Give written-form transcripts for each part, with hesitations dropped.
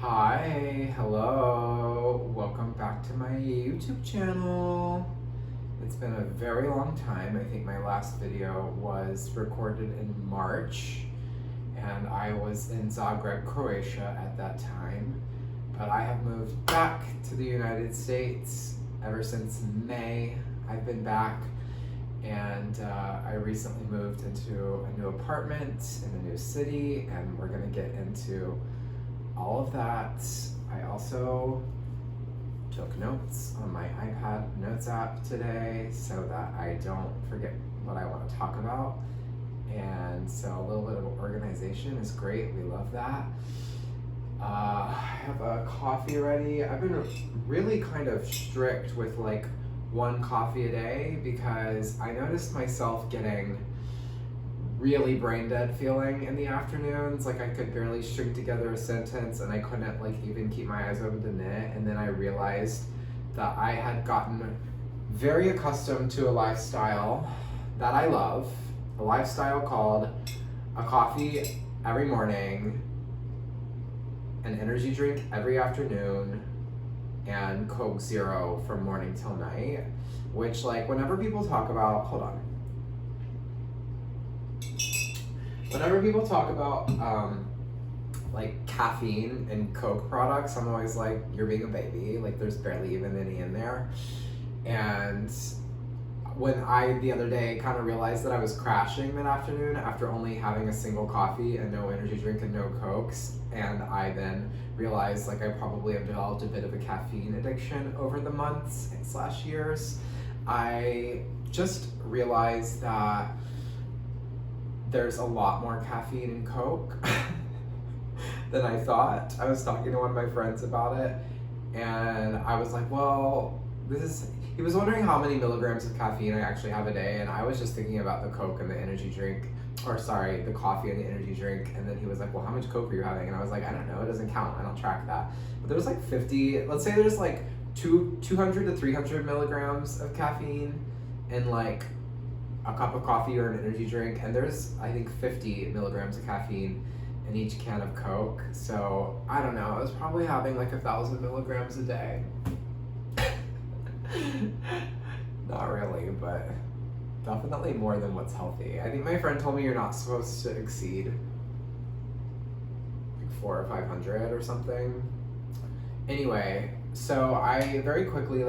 Hi, hello, welcome back to my YouTube channel. It's been a very long time. I think my last video was recorded in March and I was in Zagreb, Croatia at that time. But I have moved back to the United States ever since May. I've been back and I recently moved into a new apartment in a new city and we're gonna get into all of that. I also took notes on my iPad Notes app today so that I don't forget what I want to talk about. And so a little bit of organization is great. We love that. I have a coffee ready. I've been really kind of strict with like one coffee a day because I noticed myself getting really brain dead feeling in the afternoons. Like I could barely string together a sentence and I couldn't like even keep my eyes open to knit. And then I realized that I had gotten very accustomed to a lifestyle that I love, a lifestyle called a coffee every morning, an energy drink every afternoon, and Coke Zero from morning till night. Which like whenever people talk about, whenever people talk about like caffeine and Coke products, I'm always like, you're being a baby. Like there's barely even any in there. And when I, the other day, kind of realized that I was crashing that afternoon after only having a single coffee and no energy drink and no Cokes, and I then realized like I probably have developed a bit of a caffeine addiction over the months / years, I just realized that there's a lot more caffeine in Coke than I thought. I was talking to one of my friends about it, and I was like, well, he was wondering how many milligrams of caffeine I actually have a day, and I was just thinking about the Coke and the energy drink, the coffee and the energy drink, and then he was like, well, how much Coke are you having? And I was like, I don't know, it doesn't count, I don't track that. But there's like 50, let's say there's like 200 to 300 milligrams of caffeine in like a cup of coffee or an energy drink, and there's I think 50 milligrams of caffeine in each can of Coke. So I don't know, I was probably having like 1,000 milligrams a day. Not really, but definitely more than what's healthy. I think my friend told me you're not supposed to exceed like 400 or 500 or something. Anyway, so I very quickly,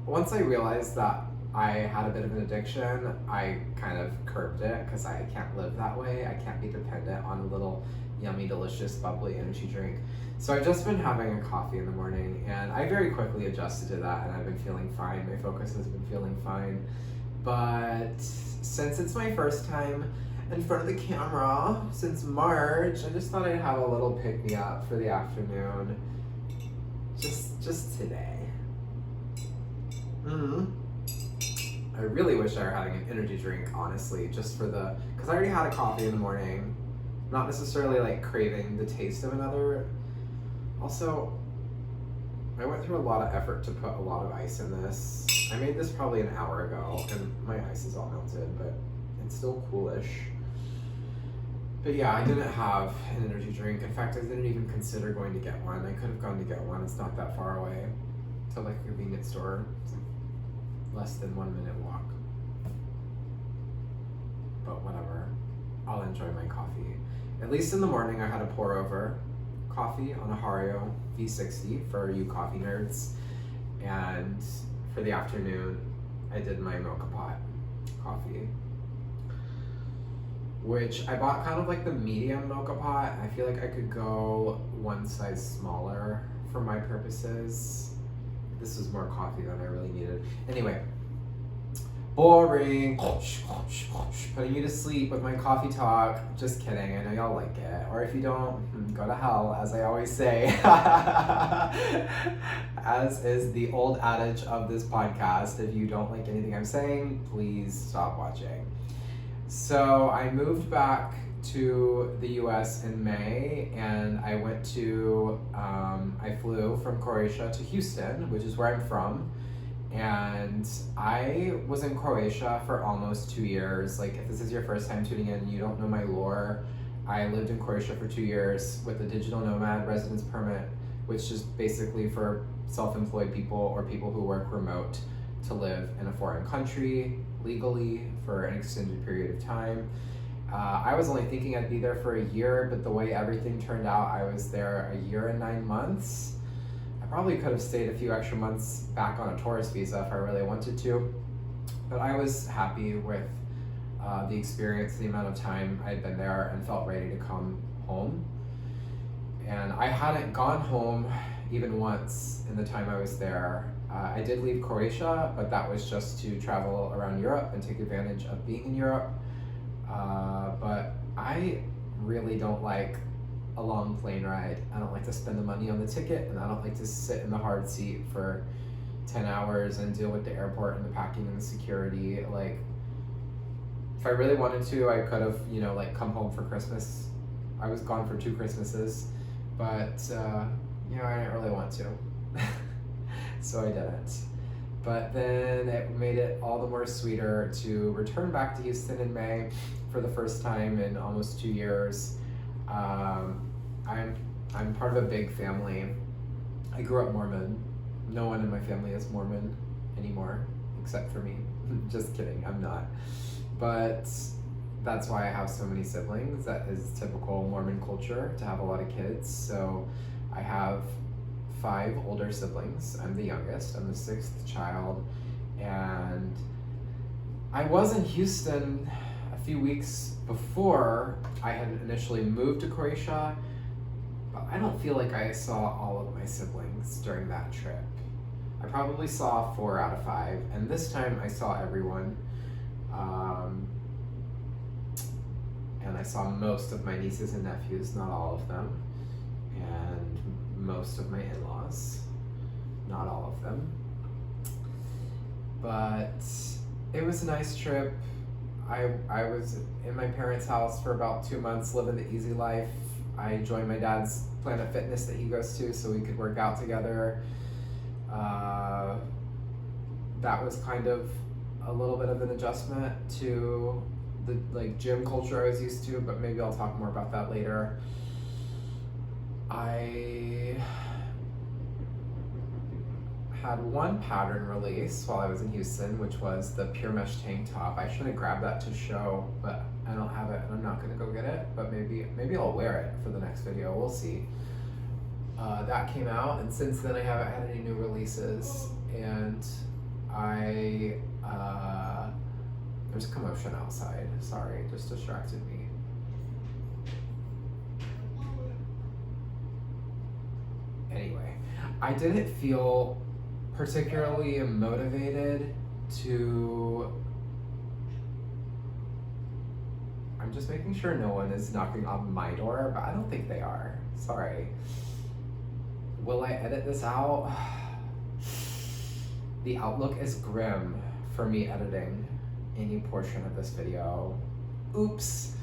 once I realized that I had a bit of an addiction, I kind of curbed it because I can't live that way. I can't be dependent on a little yummy, delicious, bubbly energy drink. So I've just been having a coffee in the morning and I very quickly adjusted to that and I've been feeling fine. My focus has been feeling fine. But since it's my first time in front of the camera since March, I just thought I'd have a little pick-me-up for the afternoon. Just today. I really wish I were having an energy drink, honestly, because I already had a coffee in the morning. Not necessarily like craving the taste of another. Also, I went through a lot of effort to put a lot of ice in this. I made this probably an hour ago and my ice is all melted, but it's still coolish. But yeah, I didn't have an energy drink. In fact, I didn't even consider going to get one. I could have gone to get one. It's not that far away to like a convenience store. It's like less than 1 minute walk. But whatever, I'll enjoy my coffee. At least in the morning I had a pour over coffee on a Hario V60 for you coffee nerds. And for the afternoon, I did my mocha pot coffee, which I bought kind of like the medium mocha pot. I feel like I could go one size smaller for my purposes. This was more coffee than I really needed. Anyway, boring. Putting you to sleep with my coffee talk. Just kidding, I know y'all like it. Or if you don't, go to hell, as I always say. As is the old adage of this podcast, if you don't like anything I'm saying, please stop watching. So I moved back to the US in May and I flew from Croatia to Houston, which is where I'm from. And I was in Croatia for almost 2 years. Like, if this is your first time tuning in and you don't know my lore, I lived in Croatia for 2 years with a digital nomad residence permit, which is basically for self-employed people or people who work remote to live in a foreign country legally for an extended period of time. I was only thinking I'd be there for a year, but the way everything turned out, I was there a year and 9 months. I probably could have stayed a few extra months back on a tourist visa if I really wanted to, but I was happy with the experience, the amount of time I'd been there, and felt ready to come home. And I hadn't gone home even once in the time I was there. I did leave Croatia, but that was just to travel around Europe and take advantage of being in Europe. But I really don't like a long plane ride. I don't like to spend the money on the ticket, and I don't like to sit in the hard seat for 10 hours and deal with the airport and the packing and the security. Like, if I really wanted to, I could have, like, come home for Christmas. I was gone for 2 Christmases, but, I didn't really want to. So I didn't. But then it made it all the more sweeter to return back to Houston in May for the first time in almost 2 years. I'm part of a big family. I grew up Mormon. No one in my family is Mormon anymore, except for me. Just kidding, I'm not. But that's why I have so many siblings. That is typical Mormon culture, to have a lot of kids. So I have 5 older siblings. I'm the youngest. I'm the 6th child. And I was in Houston a few weeks before I had initially moved to Croatia, but I don't feel like I saw all of my siblings during that trip. I probably saw 4 out of 5, and this time I saw everyone. And I saw most of my nieces and nephews, not all of them, and most of my in-laws, not all of them. But it was a nice trip. I was in my parents' house for about 2 months, living the easy life. I joined my dad's Planet Fitness that he goes to so we could work out together. That was kind of a little bit of an adjustment to the gym culture I was used to, but maybe I'll talk more about that later. I had one pattern release while I was in Houston, which was the pure mesh tank top. I should have grabbed that to show, but I don't have it, and I'm not gonna go get it, but maybe I'll wear it for the next video, we'll see. That came out, and since then I haven't had any new releases, and there's commotion outside, sorry, it just distracted me. Anyway, I didn't feel particularly motivated to... I'm just making sure no one is knocking on my door, but I don't think they are. Sorry. Will I edit this out? The outlook is grim for me editing any portion of this video. Oops.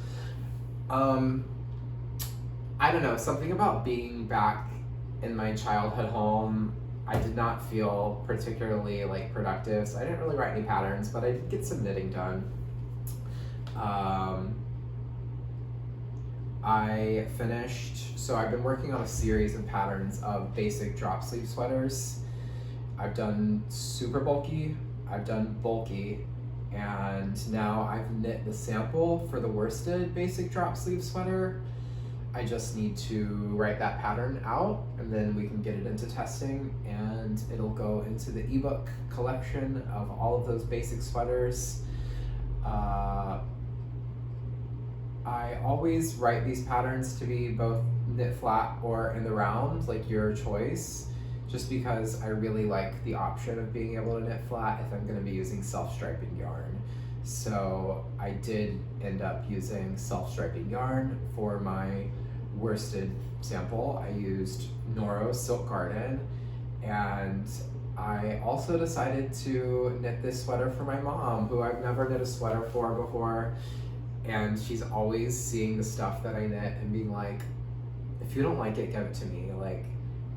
I don't know, something about being back in my childhood home, I did not feel particularly productive, so I didn't really write any patterns, but I did get some knitting done. I finished, so I've been working on a series of patterns of basic drop sleeve sweaters. I've done super bulky, I've done bulky, and now I've knit the sample for the worsted basic drop sleeve sweater. I just need to write that pattern out, and then we can get it into testing, and it'll go into the ebook collection of all of those basic sweaters. I always write these patterns to be both knit flat or in the round, like your choice, just because I really like the option of being able to knit flat if I'm going to be using self-striping yarn. So I did end up using self-striping yarn for my worsted sample. I used Noro's Silk Garden, and I also decided to knit this sweater for my mom, who I've never knit a sweater for before, and she's always seeing the stuff that I knit and being like, if you don't like it, give it to me. Like,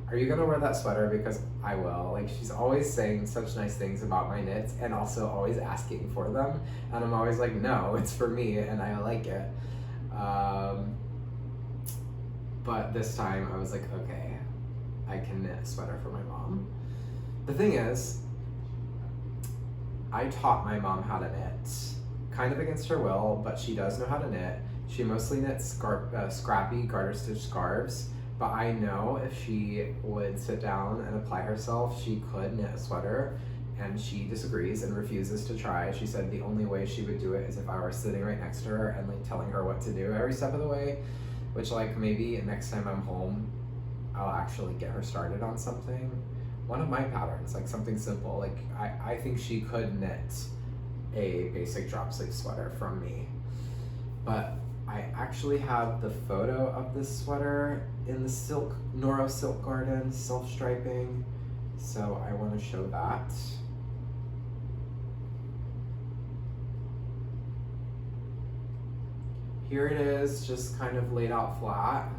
are you gonna wear that sweater? Because I will. Like, she's always saying such nice things about my knits and also always asking for them. And I'm always like, no, it's for me and I like it. But this time I was like, okay, I can knit a sweater for my mom. The thing is, I taught my mom how to knit, kind of against her will, but she does know how to knit. She mostly knits scrappy garter stitch scarves, but I know if she would sit down and apply herself, she could knit a sweater, and she disagrees and refuses to try. She said the only way she would do it is if I were sitting right next to her and like telling her what to do every step of the way, which like maybe next time I'm home, I'll actually get her started on something. One of my patterns, like something simple, like I think she could knit a basic drop sleeve sweater from me. But I actually have the photo of this sweater in the Noro Silk Garden self-striping, so I want to show that. Here it is, just kind of laid out flat.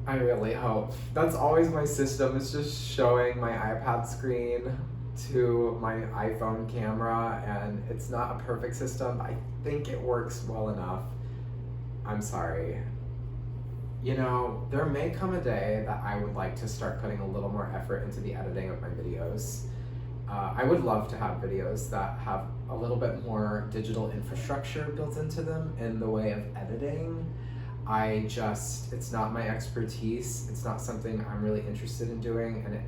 I really hope. That's always my system, it's just showing my iPad screen to my iPhone camera, and it's not a perfect system, but I think it works well enough. I'm sorry. You know, there may come a day that I would like to start putting a little more effort into the editing of my videos. I would love to have videos that have a little bit more digital infrastructure built into them in the way of editing. It's not my expertise. It's not something I'm really interested in doing, and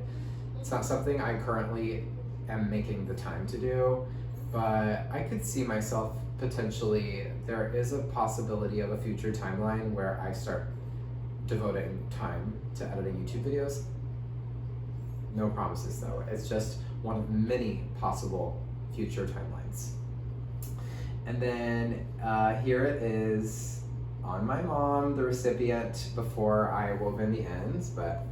it's not something I currently am making the time to do, but I could see myself potentially, there is a possibility of a future timeline where I start devoting time to editing YouTube videos. No promises though. It's just one of many possible future timelines. And then here it is on my mom, the recipient, before I wove in the ends, but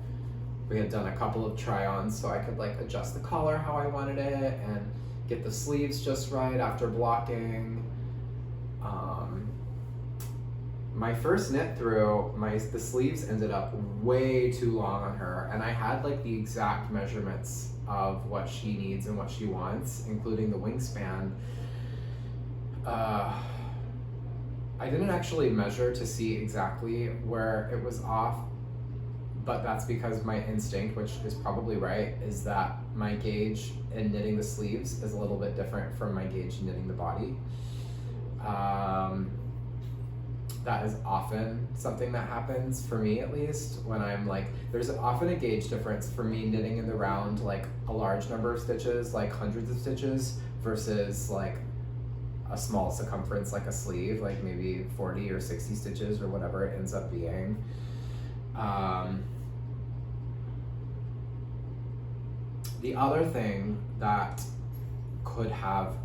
we had done a couple of try-ons so I could like adjust the collar how I wanted it and get the sleeves just right after blocking. My first knit through, the sleeves ended up way too long on her, and I had like the exact measurements of what she needs and what she wants, including the wingspan. I didn't actually measure to see exactly where it was off, but that's because my instinct, which is probably right, is that my gauge in knitting the sleeves is a little bit different from my gauge in knitting the body. That is often something that happens, for me at least, when I'm like, there's often a gauge difference for me knitting in the round like a large number of stitches, like hundreds of stitches, versus like a small circumference like a sleeve, like maybe 40 or 60 stitches or whatever it ends up being. The other thing that could have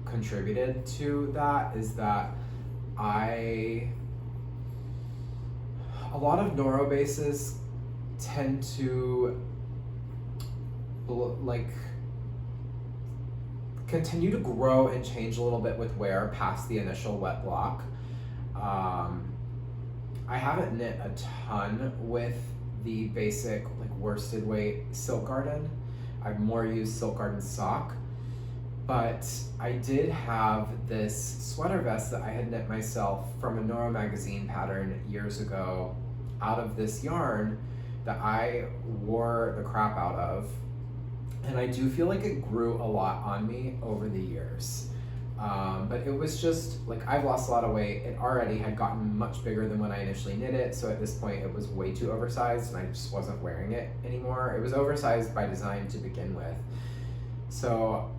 contributed to that is that a lot of Noro bases tend to like continue to grow and change a little bit with wear past the initial wet block. I haven't knit a ton with the basic like worsted weight Silk Garden. I've more used Silk Garden sock, but I did have this sweater vest that I had knit myself from a Noro magazine pattern years ago out of this yarn that I wore the crap out of. And I do feel like it grew a lot on me over the years. But it was just, like, I've lost a lot of weight. It already had gotten much bigger than when I initially knit it, so at this point it was way too oversized and I just wasn't wearing it anymore. It was oversized by design to begin with. So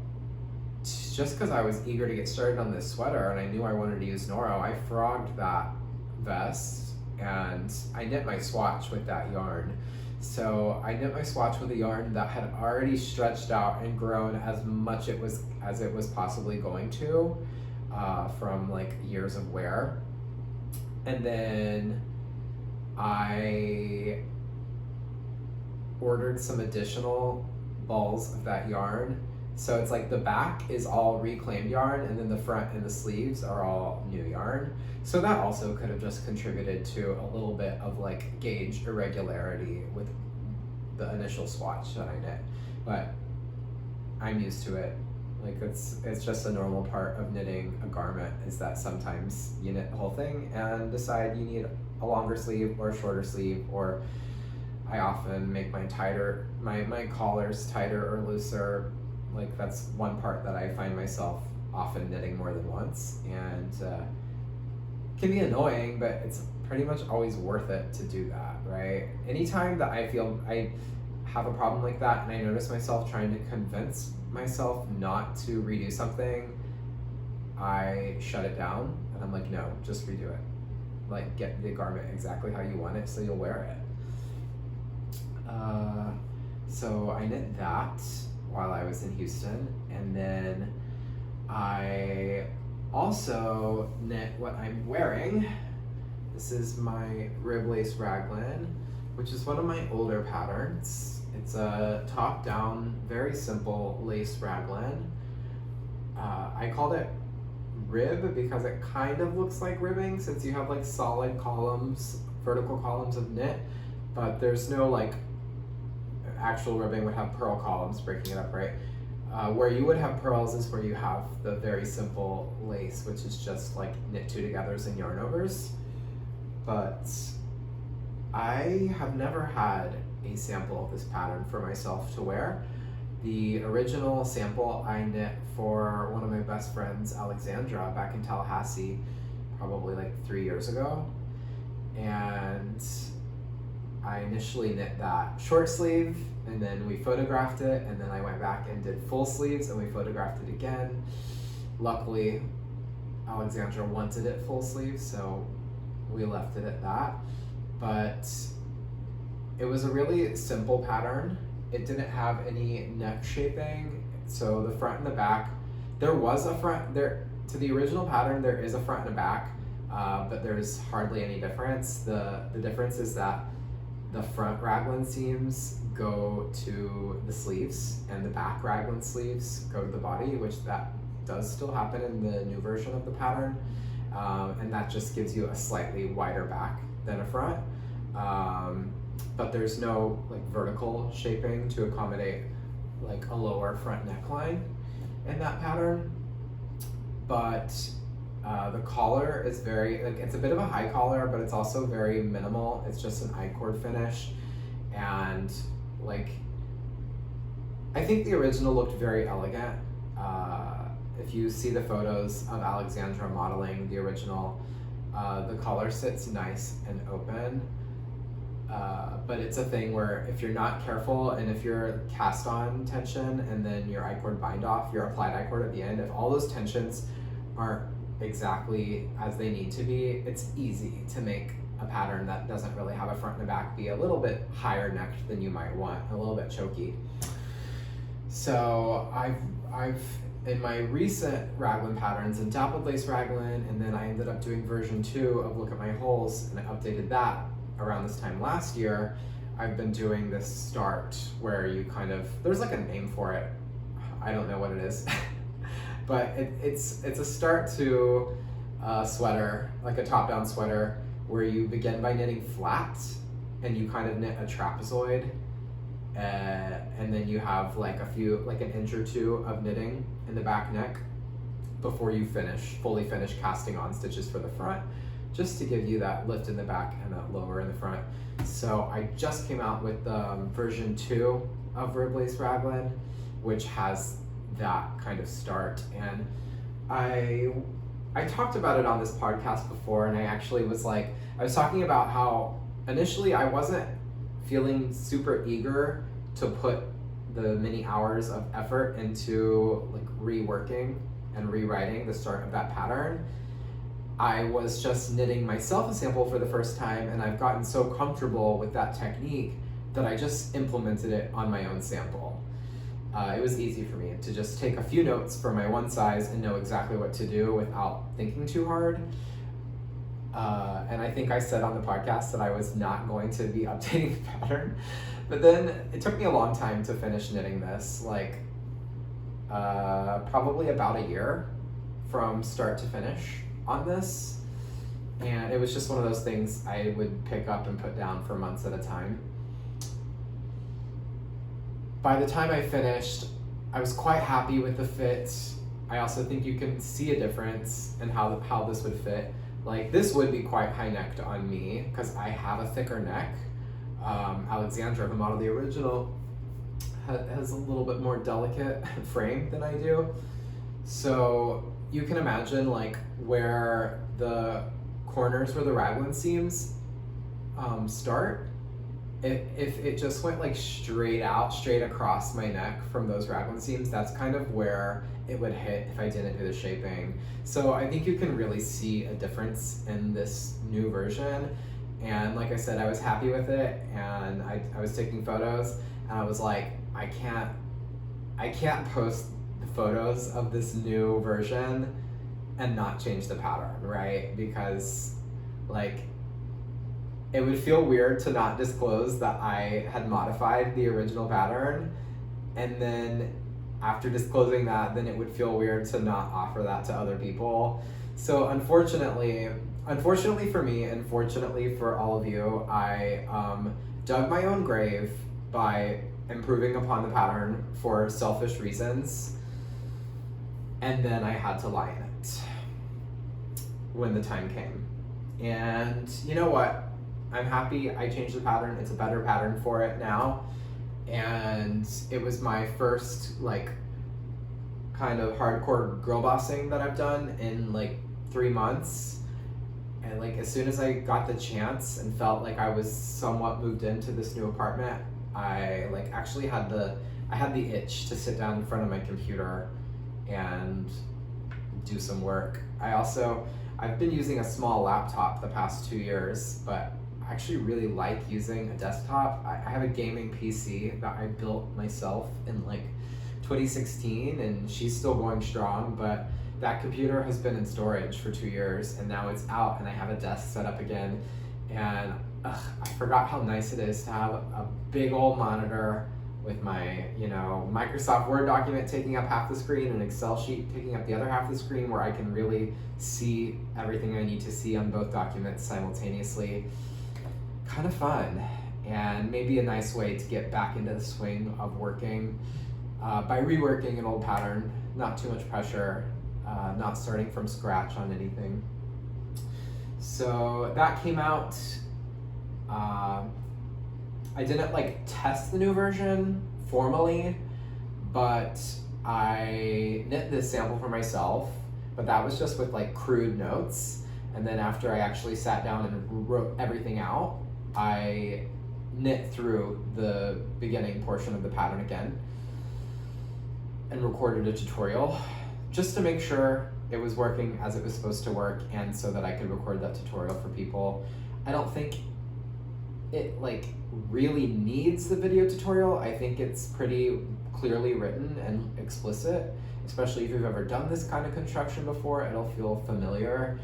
just because I was eager to get started on this sweater and I knew I wanted to use Noro, I frogged that vest and I knit my swatch with that yarn. So I knit my swatch with a yarn that had already stretched out and grown as much as it was possibly going to from like years of wear. And then I ordered some additional balls of that yarn. So it's like the back is all reclaimed yarn and then the front and the sleeves are all new yarn. So that also could have just contributed to a little bit of like gauge irregularity with the initial swatch that I knit. But I'm used to it. Like it's just a normal part of knitting a garment, is that sometimes you knit the whole thing and decide you need a longer sleeve or a shorter sleeve, or I often make my collars tighter or looser. Like that's one part that I find myself often knitting more than once, and can be annoying, but it's pretty much always worth it to do that, right? Anytime that I feel I have a problem like that and I notice myself trying to convince myself not to redo something, I shut it down and I'm like, no, just redo it. Like, get the garment exactly how you want it so you'll wear it. So I knit that while I was in Houston, and then I also knit what I'm wearing. This is my rib lace raglan, which is one of my older patterns. It's a top-down, very simple lace raglan. I called it rib because it kind of looks like ribbing, since you have like solid columns, vertical columns of knit, but there's no like actual ribbing would have purl columns breaking it up, right? Where you would have pearls is where you have the very simple lace, which is just like knit two togethers and yarn overs. But I have never had a sample of this pattern for myself to wear. The original sample I knit for one of my best friends, Alexandra, back in Tallahassee, probably like 3 years ago. And I initially knit that short sleeve, and then we photographed it, and then I went back and did full sleeves, and we photographed it again. Luckily, Alexandra wanted it full sleeve, so we left it at that. But it was a really simple pattern. It didn't have any neck shaping, so the front and the back, there was a front, there to the original pattern there is a front and a back, but there's hardly any difference. The difference is that the front raglan seams go to the sleeves, and the back raglan sleeves go to the body, which that does still happen in the new version of the pattern, and that just gives you a slightly wider back than a front. But there's no like vertical shaping to accommodate like a lower front neckline in that pattern. But the collar is very, like, it's a bit of a high collar, but it's also very minimal. It's just an I-cord finish, and like I think the original looked very elegant. If you see the photos of Alexandra modeling the original, the collar sits nice and open. But it's a thing where if you're not careful, and if you're cast on tension and then your I-cord bind off, your applied I-cord at the end, if all those tensions aren't exactly as they need to be, it's easy to make a pattern that doesn't really have a front and a back be a little bit higher necked than you might want, a little bit choky. So I've in my recent raglan patterns and dappled lace raglan, and then I ended up doing version 2 of Look at My Holes, and I updated that around this time last year. I've been doing this start where you kind of, there's like a name for it, I don't know what it is, but it's a start to a sweater, like a top-down sweater, where you begin by knitting flat, and you kind of knit a trapezoid, and then you have like an inch or two of knitting in the back neck before you fully finish casting on stitches for the front, just to give you that lift in the back and that lower in the front. So I just came out with version 2 of Rib Lace Raglan, which has that kind of start. And I talked about it on this podcast before, and I actually was talking about how initially I wasn't feeling super eager to put the many hours of effort into like reworking and rewriting the start of that pattern. I was just knitting myself a sample for the first time, and I've gotten so comfortable with that technique that I just implemented it on my own sample. It was easy for me to just take a few notes for my one size and know exactly what to do without thinking too hard. And I think I said on the podcast that I was not going to be updating the pattern, but then it took me a long time to finish knitting this, probably about a year from start to finish on this. And it was just one of those things I would pick up and put down for months at a time. By the time I finished, I was quite happy with the fit. I also think you can see a difference in how this would fit. Like, this would be quite high necked on me because I have a thicker neck. Alexandra, who modeled the original, has a little bit more delicate frame than I do. So you can imagine like where the corners where the raglan seams start. If it just went like straight across my neck from those raglan seams, that's kind of where it would hit if I didn't do the shaping. So I think you can really see a difference in this new version. And like I said, I was happy with it, and I was taking photos, and I was like, I can't post the photos of this new version and not change the pattern, right? Because like, it would feel weird to not disclose that I had modified the original pattern, and then after disclosing that, then it would feel weird to not offer that to other people. So unfortunately for me, and fortunately for all of you, I dug my own grave by improving upon the pattern for selfish reasons, and then I had to lie in it when the time came. And you know what? I'm happy I changed the pattern. It's a better pattern for it now. And it was my first like kind of hardcore girl bossing that I've done in like 3 months. And like as soon as I got the chance and felt like I was somewhat moved into this new apartment, I like actually had the itch to sit down in front of my computer and do some work. I've been using a small laptop the past 2 years, but I actually really like using a desktop. I have a gaming PC that I built myself in like 2016, and she's still going strong, but that computer has been in storage for 2 years, and now it's out, and I have a desk set up again. And I forgot how nice it is to have a big old monitor with my, Microsoft Word document taking up half the screen, and Excel sheet taking up the other half of the screen, where I can really see everything I need to see on both documents simultaneously. Kind of fun, and maybe a nice way to get back into the swing of working by reworking an old pattern. Not too much pressure, not starting from scratch on anything. So that came out. I didn't like test the new version formally, but I knit this sample for myself, but that was just with like crude notes. And then after I actually sat down and wrote everything out, I knit through the beginning portion of the pattern again and recorded a tutorial just to make sure it was working as it was supposed to work, and so that I could record that tutorial for people. I don't think it like really needs the video tutorial. I think it's pretty clearly written and explicit, especially if you've ever done this kind of construction before, it'll feel familiar.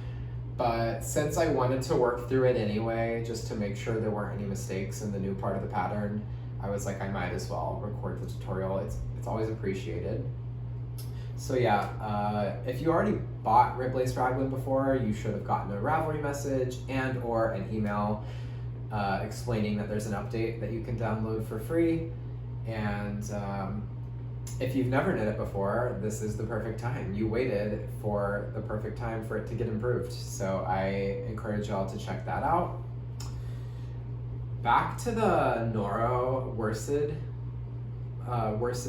But since I wanted to work through it anyway, just to make sure there weren't any mistakes in the new part of the pattern, I was like, I might as well record the tutorial. It's always appreciated. So yeah, if you already bought Rib Lace Raglan before, you should have gotten a Ravelry message and or an email explaining that there's an update that you can download for free. And if you've never knit it before, this is the perfect time. You waited for the perfect time for it to get improved. So I encourage y'all to check that out. Back to the Noro worsted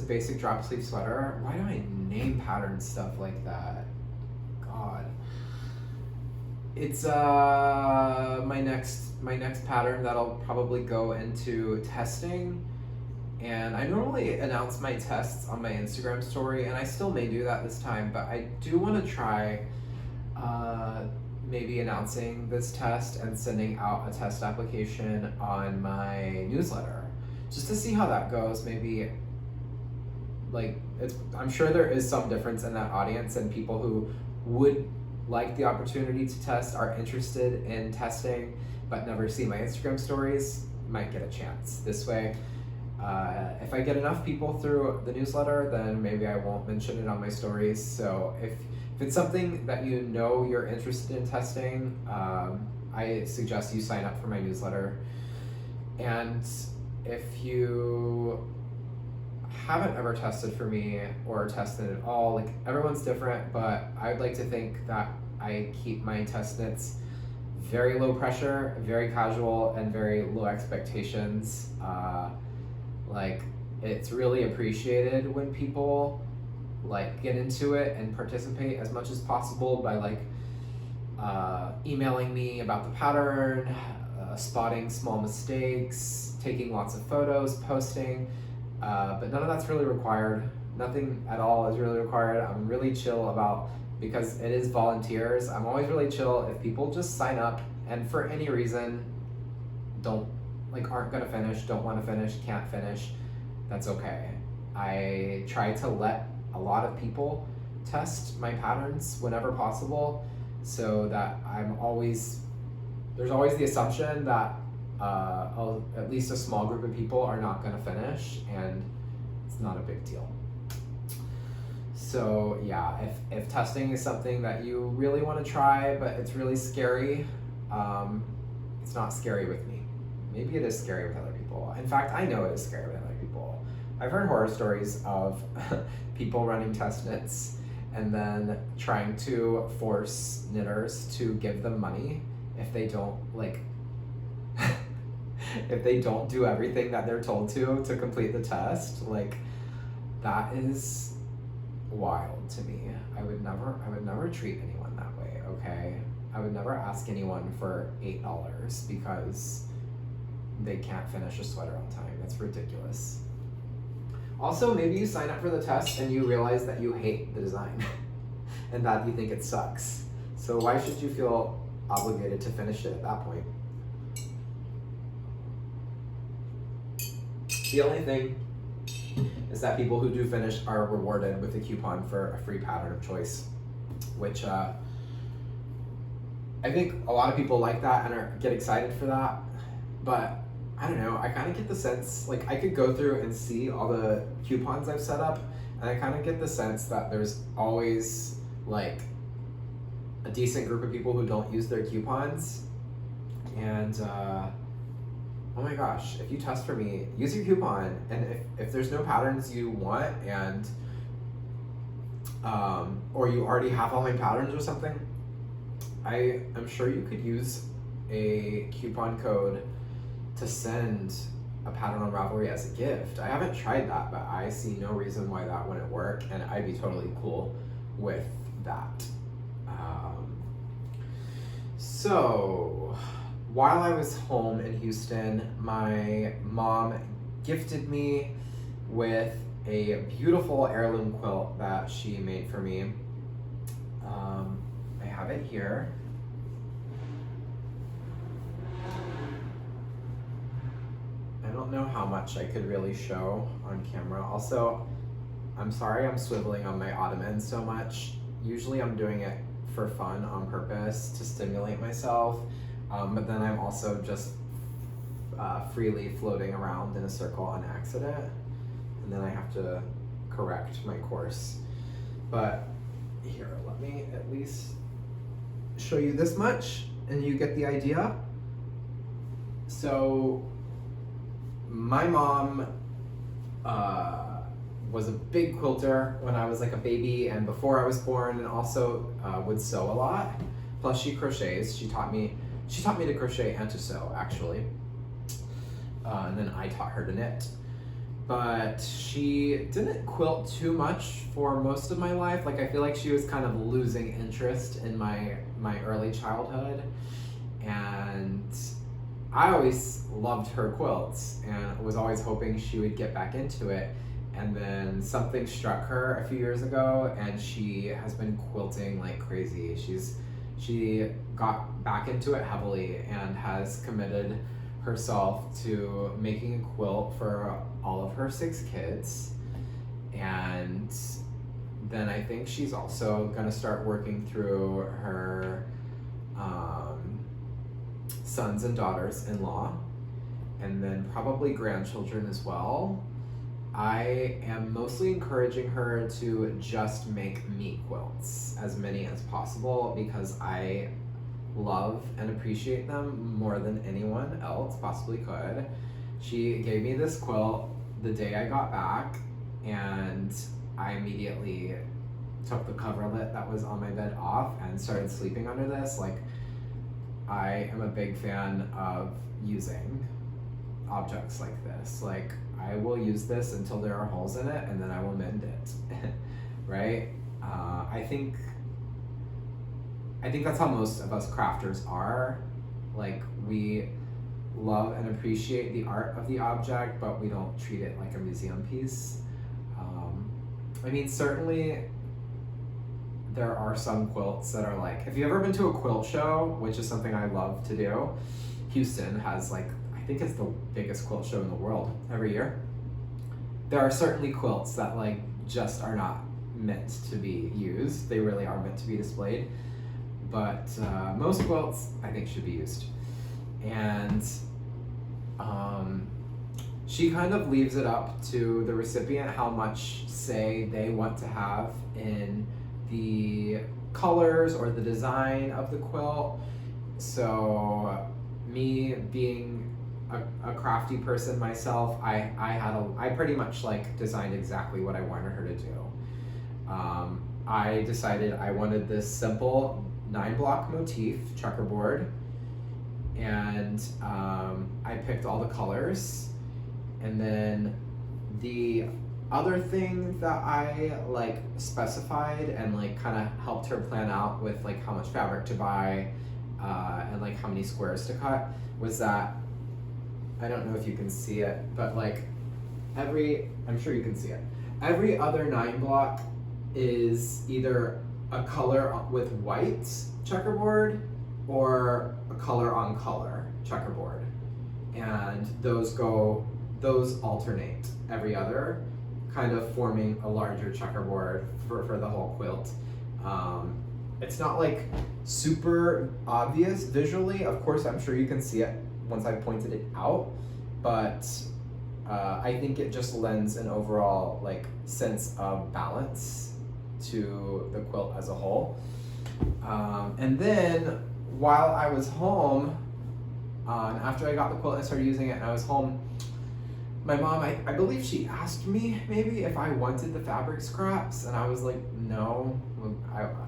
basic drop sleeve sweater. Why do I name pattern stuff like that? God. It's my next pattern that'll probably go into testing. And I normally announce my tests on my Instagram story, and I still may do that this time, but I do want to try maybe announcing this test and sending out a test application on my newsletter, just to see how that goes. Maybe like I'm sure there is some difference in that audience, and people who would like the opportunity to test, are interested in testing, but never see my Instagram stories, might get a chance this way. If I get enough people through the newsletter, then maybe I won't mention it on my stories. So if it's something that you're interested in testing, I suggest you sign up for my newsletter. And if you haven't ever tested for me or tested at all. Like, everyone's different, but I'd like to think that I keep my test knits very low pressure, very casual, and very low expectations. Like, it's really appreciated when people like get into it and participate as much as possible by like emailing me about the pattern, spotting small mistakes, taking lots of photos, posting, but none of that's really required. Nothing at all is really required. I'm really chill about, because it is volunteers, I'm always really chill if people just sign up and for any reason aren't gonna finish, don't wanna finish, can't finish, that's okay. I try to let a lot of people test my patterns whenever possible, so that there's always the assumption that at least a small group of people are not gonna finish, and it's not a big deal. So yeah, if testing is something that you really want to try, but it's really scary, it's not scary with me. Maybe it is scary with other people. In fact, I know it is scary with other people. I've heard horror stories of people running test knits and then trying to force knitters to give them money if they don't if they don't do everything that they're told to complete the test. Like, that is wild to me. I would never treat anyone that way, okay? I would never ask anyone for $8 because they can't finish a sweater on time. That's ridiculous. Also, maybe you sign up for the test and you realize that you hate the design and that you think it sucks. So why should you feel obligated to finish it at that point? The only thing is that people who do finish are rewarded with a coupon for a free pattern of choice, which I think a lot of people like that and get excited for that. But I don't know, I kind of get the sense, like, I could go through and see all the coupons I've set up, and I kind of get the sense that there's always like a decent group of people who don't use their coupons. And oh my gosh, if you test for me, use your coupon, and if there's no patterns you want, and or you already have all my patterns or something, I'm sure you could use a coupon code to send a pattern on Ravelry as a gift. I haven't tried that, but I see no reason why that wouldn't work, and I'd be totally cool with that. So while I was home in Houston, my mom gifted me with a beautiful heirloom quilt that she made for me. I have it here. I don't know how much I could really show on camera. Also, I'm sorry I'm swiveling on my ottoman so much. Usually I'm doing it for fun on purpose to stimulate myself. But then I'm also just freely floating around in a circle on accident, and then I have to correct my course. But here, let me at least show you this much, and you get the idea. So my mom was a big quilter when I was like a baby and before I was born, and also would sew a lot. Plus she crochets. She taught me to crochet and to sew, actually. And then I taught her to knit. But she didn't quilt too much for most of my life. Like, I feel like she was kind of losing interest in my early childhood. And I always loved her quilts and was always hoping she would get back into it. And then something struck her a few years ago, and she has been quilting like crazy. She got back into it heavily and has committed herself to making a quilt for all of her 6 kids. And then I think she's also gonna start working through her sons and daughters-in-law, and then probably grandchildren as well. I am mostly encouraging her to just make me quilts, as many as possible, because I love and appreciate them more than anyone else possibly could. She gave me this quilt the day I got back, and I immediately took the coverlet that was on my bed off and started sleeping under this. Like, I am a big fan of using objects like this. Like, I will use this until there are holes in it, and then I will mend it. Right? I think that's how most of us crafters are. Like, we love and appreciate the art of the object, but we don't treat it like a museum piece. I mean, certainly there are some quilts that are like, have you ever been to a quilt show, which is something I love to do? Houston has, like, I think it's the biggest quilt show in the world every year. There are certainly quilts that, like, just are not meant to be used. They really are meant to be displayed. But most quilts, I think, should be used. And she kind of leaves it up to the recipient how much say they want to have in the colors or the design of the quilt. So me being a crafty person myself, I pretty much like designed exactly what I wanted her to do. I decided I wanted this simple 9-block motif checkerboard, and I picked all the colors. And then the other thing that I like specified and like kind of helped her plan out with like how much fabric to buy and like how many squares to cut was that, I don't know if you can see it, but like I'm sure you can see it. Every other 9-block is either a color with white checkerboard or a color on color checkerboard. And those alternate every other, kind of forming a larger checkerboard for the whole quilt. It's not like super obvious visually. Of course, I'm sure you can see it once I pointed it out, but I think it just lends an overall like sense of balance to the quilt as a whole. And then while I was home, after I got the quilt and I started using it and I was home, my mom, I believe she asked me maybe if I wanted the fabric scraps, and I was like, no,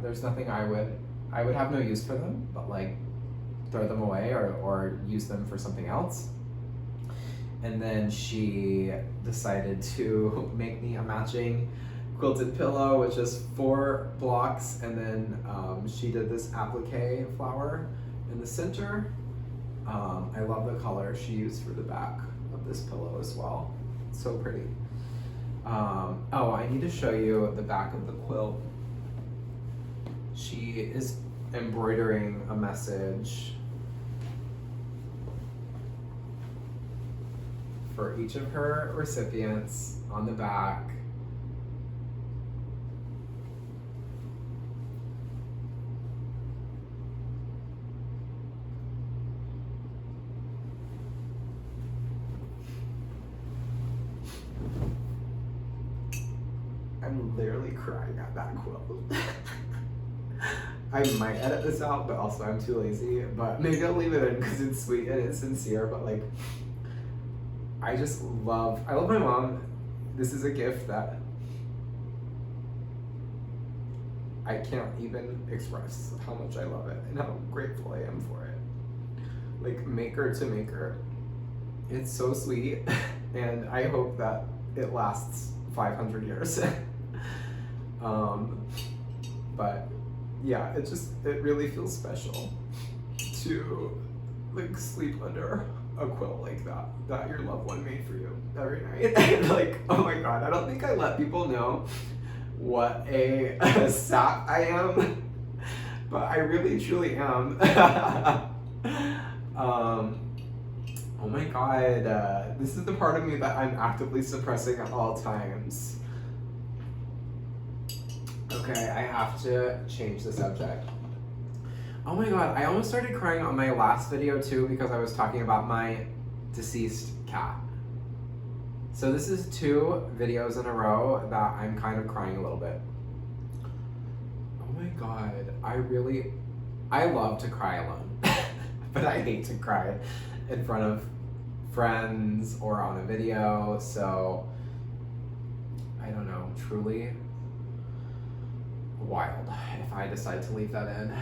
there's nothing I would have no use for them, but like throw them away or use them for something else. And then she decided to make me a matching quilted pillow, which is 4 blocks, and then she did this applique flower in the center. I love the color she used for the back of this pillow as well. It's so pretty. Oh, I need to show you the back of the quilt. She is embroidering a message for each of her recipients on the back. I'm literally crying at that quilt. I might edit this out, but also I'm too lazy. But maybe I'll leave it in because it's sweet and it's sincere. But like, I love my mom. This is a gift that I can't even express how much I love it and how grateful I am for it. Like, maker to maker. It's so sweet, and I hope that it lasts 500 years. But yeah, it really feels special to like sleep under a quilt like that your loved one made for you every night. And like, oh my god, I don't think I let people know what a sap I am, but I really truly am. Oh my god, this is the part of me that I'm actively suppressing at all times. Okay, I have to change the subject. Oh my god, I almost started crying on my last video too because I was talking about my deceased cat. So this is 2 videos in a row that I'm kind of crying a little bit. Oh my god, I love to cry alone, but I hate to cry in front of friends or on a video, so I don't know, truly wild if I decide to leave that in.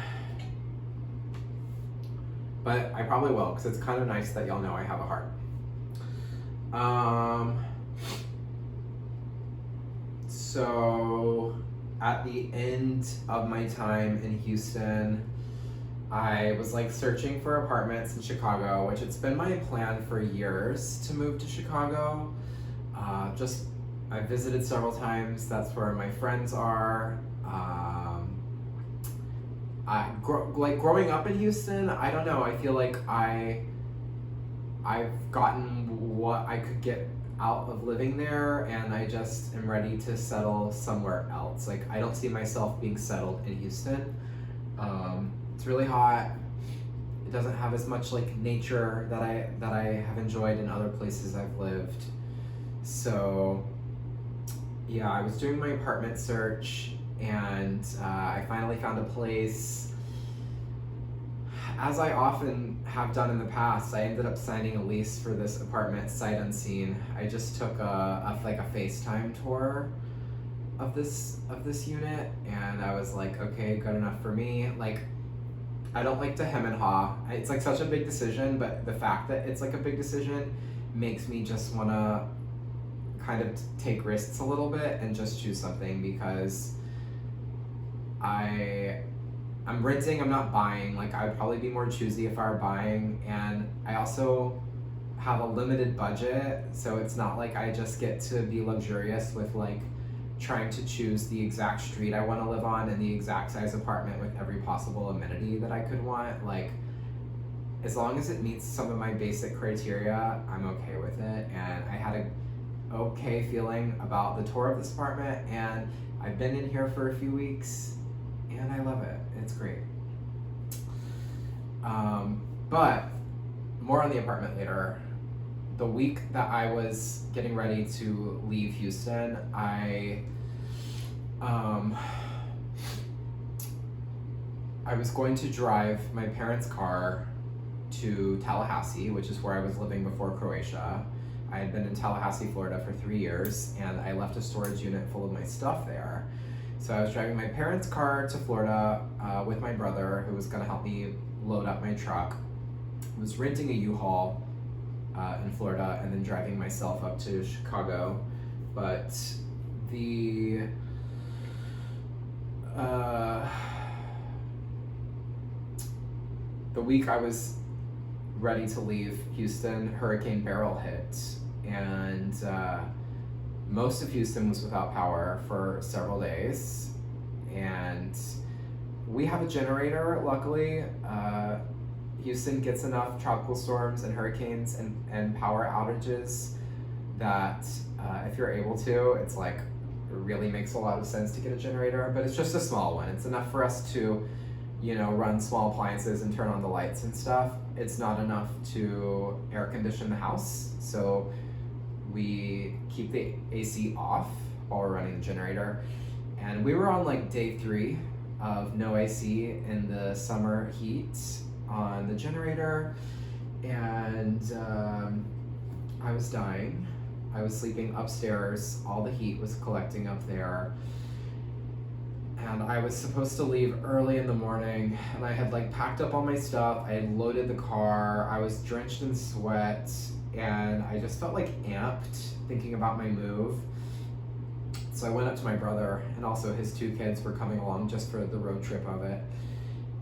But I probably will, because it's kind of nice that y'all know I have a heart. So at the end of my time in Houston, I was like searching for apartments in Chicago, which it's been my plan for years to move to Chicago. I visited several times. That's where my friends are. Growing up in Houston, I don't know. I feel like I've gotten what I could get out of living there, and I just am ready to settle somewhere else. Like, I don't see myself being settled in Houston. It's really hot. It doesn't have as much like nature that I have enjoyed in other places I've lived. So yeah, I was doing my apartment search, and I finally found a place. As I often have done in the past, I ended up signing a lease for this apartment sight unseen. I just took a FaceTime tour of this unit, and I was like, okay, good enough for me. Like, I don't like to hem and haw. It's like such a big decision, but the fact that it's like a big decision makes me just want to kind of take risks a little bit and just choose something, because I'm renting, I'm not buying. Like, I'd probably be more choosy if I were buying, and I also have a limited budget, so it's not like I just get to be luxurious with like trying to choose the exact street I want to live on and the exact size apartment with every possible amenity that I could want. Like, as long as it meets some of my basic criteria, I'm okay with it. And I had a okay feeling about the tour of this apartment, and I've been in here for a few weeks and I love it. It's great. But more on the apartment later. The week that I was getting ready to leave Houston, I was going to drive my parents' car to Tallahassee, which is where I was living before Croatia. I had been in Tallahassee, Florida for 3 years, and I left a storage unit full of my stuff there. So I was driving my parents' car to Florida with my brother, who was gonna help me load up my truck. I was renting a U-Haul in Florida, and then driving myself up to Chicago. But the week I was ready to leave Houston, Hurricane Beryl hit, and most of Houston was without power for several days. And we have a generator, luckily. Houston gets enough tropical storms and hurricanes and power outages that if you're able to, it's like, it really makes a lot of sense to get a generator, but it's just a small one. It's enough for us to, you know, run small appliances and turn on the lights and stuff. It's not enough to air condition the house, so we keep the AC off while we're running the generator. And we were on like day 3 of no AC in the summer heat on the generator, and I was dying. I was sleeping upstairs. All the heat was collecting up there, and I was supposed to leave early in the morning, and I had like packed up all my stuff. I had loaded the car. I was drenched in sweat, and I just felt like amped thinking about my move. So I went up to my brother, and also his 2 kids were coming along just for the road trip of it.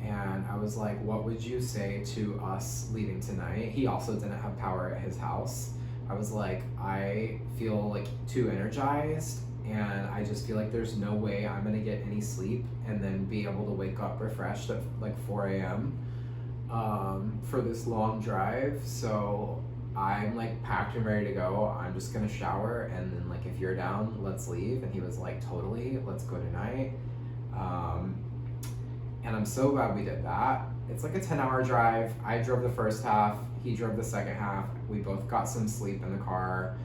And I was like, what would you say to us leaving tonight? He also didn't have power at his house. I was like, I feel like too energized, and I just feel like there's no way I'm gonna get any sleep and then be able to wake up refreshed at like 4 a.m. For this long drive. So I'm like packed and ready to go. I'm just gonna shower, and then like, if you're down, let's leave. And he was like, totally, let's go tonight. And I'm so glad we did that. It's like a 10-hour drive. I drove the first half, he drove the second half. We both got some sleep in the car.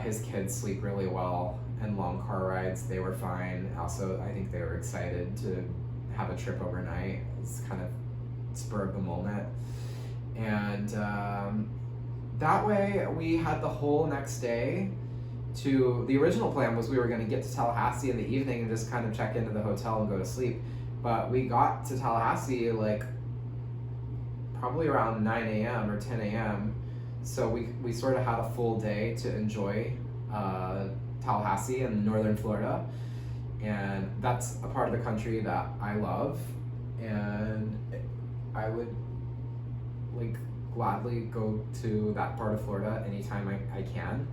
His kids sleep really well, and long car rides, they were fine. Also, I think they were excited to have a trip overnight. It's kind of spur of the moment. And that way we had the whole next day the original plan was we were going to get to Tallahassee in the evening and just kind of check into the hotel and go to sleep. But we got to Tallahassee like probably around 9 a.m. or 10 a.m. So we sort of had a full day to enjoy Tallahassee in northern Florida. And that's a part of the country that I love. And I would like gladly go to that part of Florida anytime I can.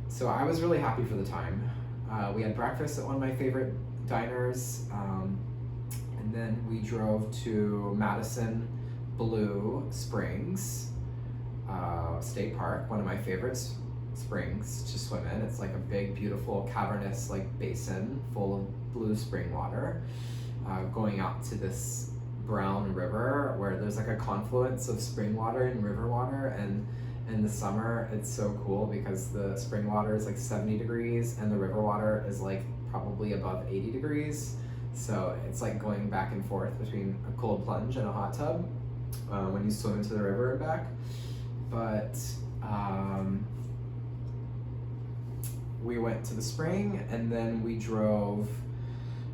So I was really happy for the time. We had breakfast at one of my favorite diners, and then we drove to Madison Blue Springs State Park, one of my favorite springs to swim in. It's like a big, beautiful, cavernous like basin full of blue spring water, going out to this brown river where there's like a confluence of spring water and river water. And in the summer it's so cool because the spring water is like 70 degrees and the river water is like probably above 80 degrees. So it's like going back and forth between a cold plunge and a hot tub when you swim into the river and back. But we went to the spring, and then we drove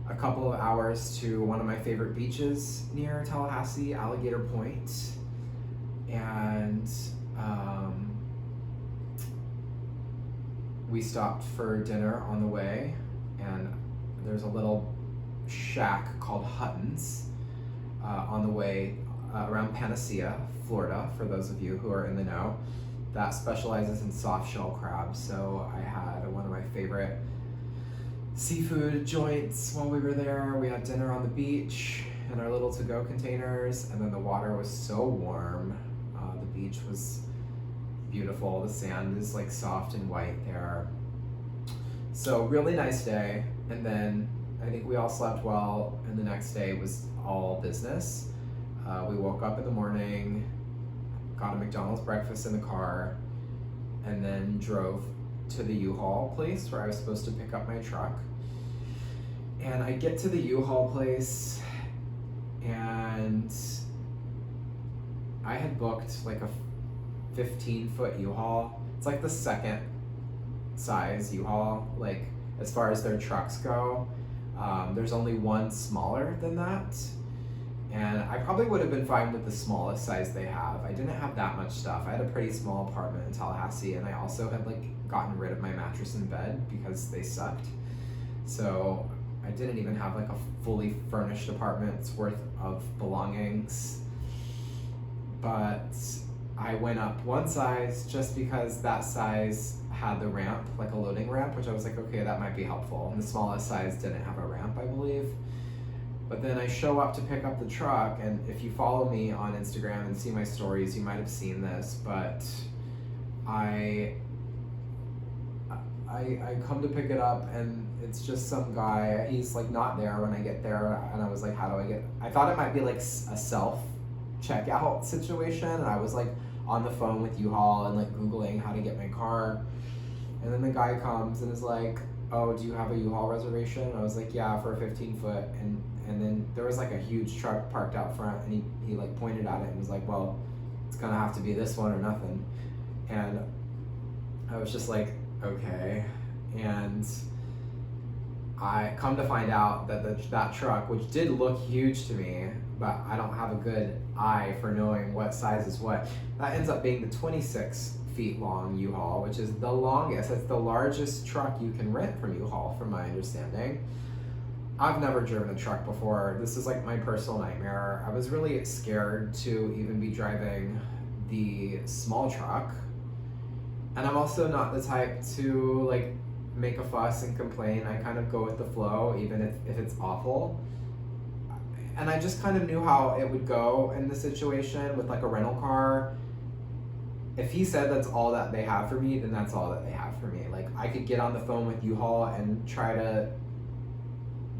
a couple of hours to one of my favorite beaches near Tallahassee, Alligator Point. And we stopped for dinner on the way, and there's a little shack called Hutton's on the way around Panacea, Florida, for those of you who are in the know, that specializes in soft shell crabs. So I had one of my favorite seafood joints while we were there. We had dinner on the beach in our little to-go containers, and then the water was so warm. The beach was beautiful. The sand is like soft and white there. So really nice day. And then I think we all slept well, and the next day was all business. We woke up in the morning, got a McDonald's breakfast in the car, and then drove to the U-Haul place where I was supposed to pick up my truck. And I get to the U-Haul place, and I had booked like a 15-foot U-Haul. It's like the second size U-Haul, like as far as their trucks go. There's only one smaller than that. And I probably would have been fine with the smallest size they have. I didn't have that much stuff. I had a pretty small apartment in Tallahassee, and I also had like gotten rid of my mattress and bed because they sucked. So I didn't even have like a fully furnished apartment's worth of belongings. But I went up one size just because that size had the ramp, like a loading ramp, which I was like, okay, that might be helpful. And the smallest size didn't have a ramp, I believe. But then I show up to pick up the truck, and if you follow me on Instagram and see my stories, you might have seen this, but I come to pick it up, and it's just some guy. He's like not there when I get there, and I was like, how do I get? I thought it might be like a self checkout situation, and I was like on the phone with U-Haul and like Googling how to get my car, and then the guy comes and is like, oh, do you have a U-Haul reservation? And I was like, yeah, for a 15-foot, and then there was like a huge truck parked out front, and he like pointed at it and was like, well, it's gonna have to be this one or nothing. And I was just like, okay. And I come to find out that that truck, which did look huge to me, but I don't have a good eye for knowing what size is what, that ends up being the 26 feet long U-Haul, which is the longest. It's the largest truck you can rent from U-Haul, from my understanding. I've never driven a truck before. This is like my personal nightmare. I was really scared to even be driving the small truck. And I'm also not the type to like make a fuss and complain. I kind of go with the flow, even if it's awful. And I just kind of knew how it would go in the situation with like a rental car. If he said that's all that they have for me, then that's all that they have for me. Like I could get on the phone with U-Haul and try to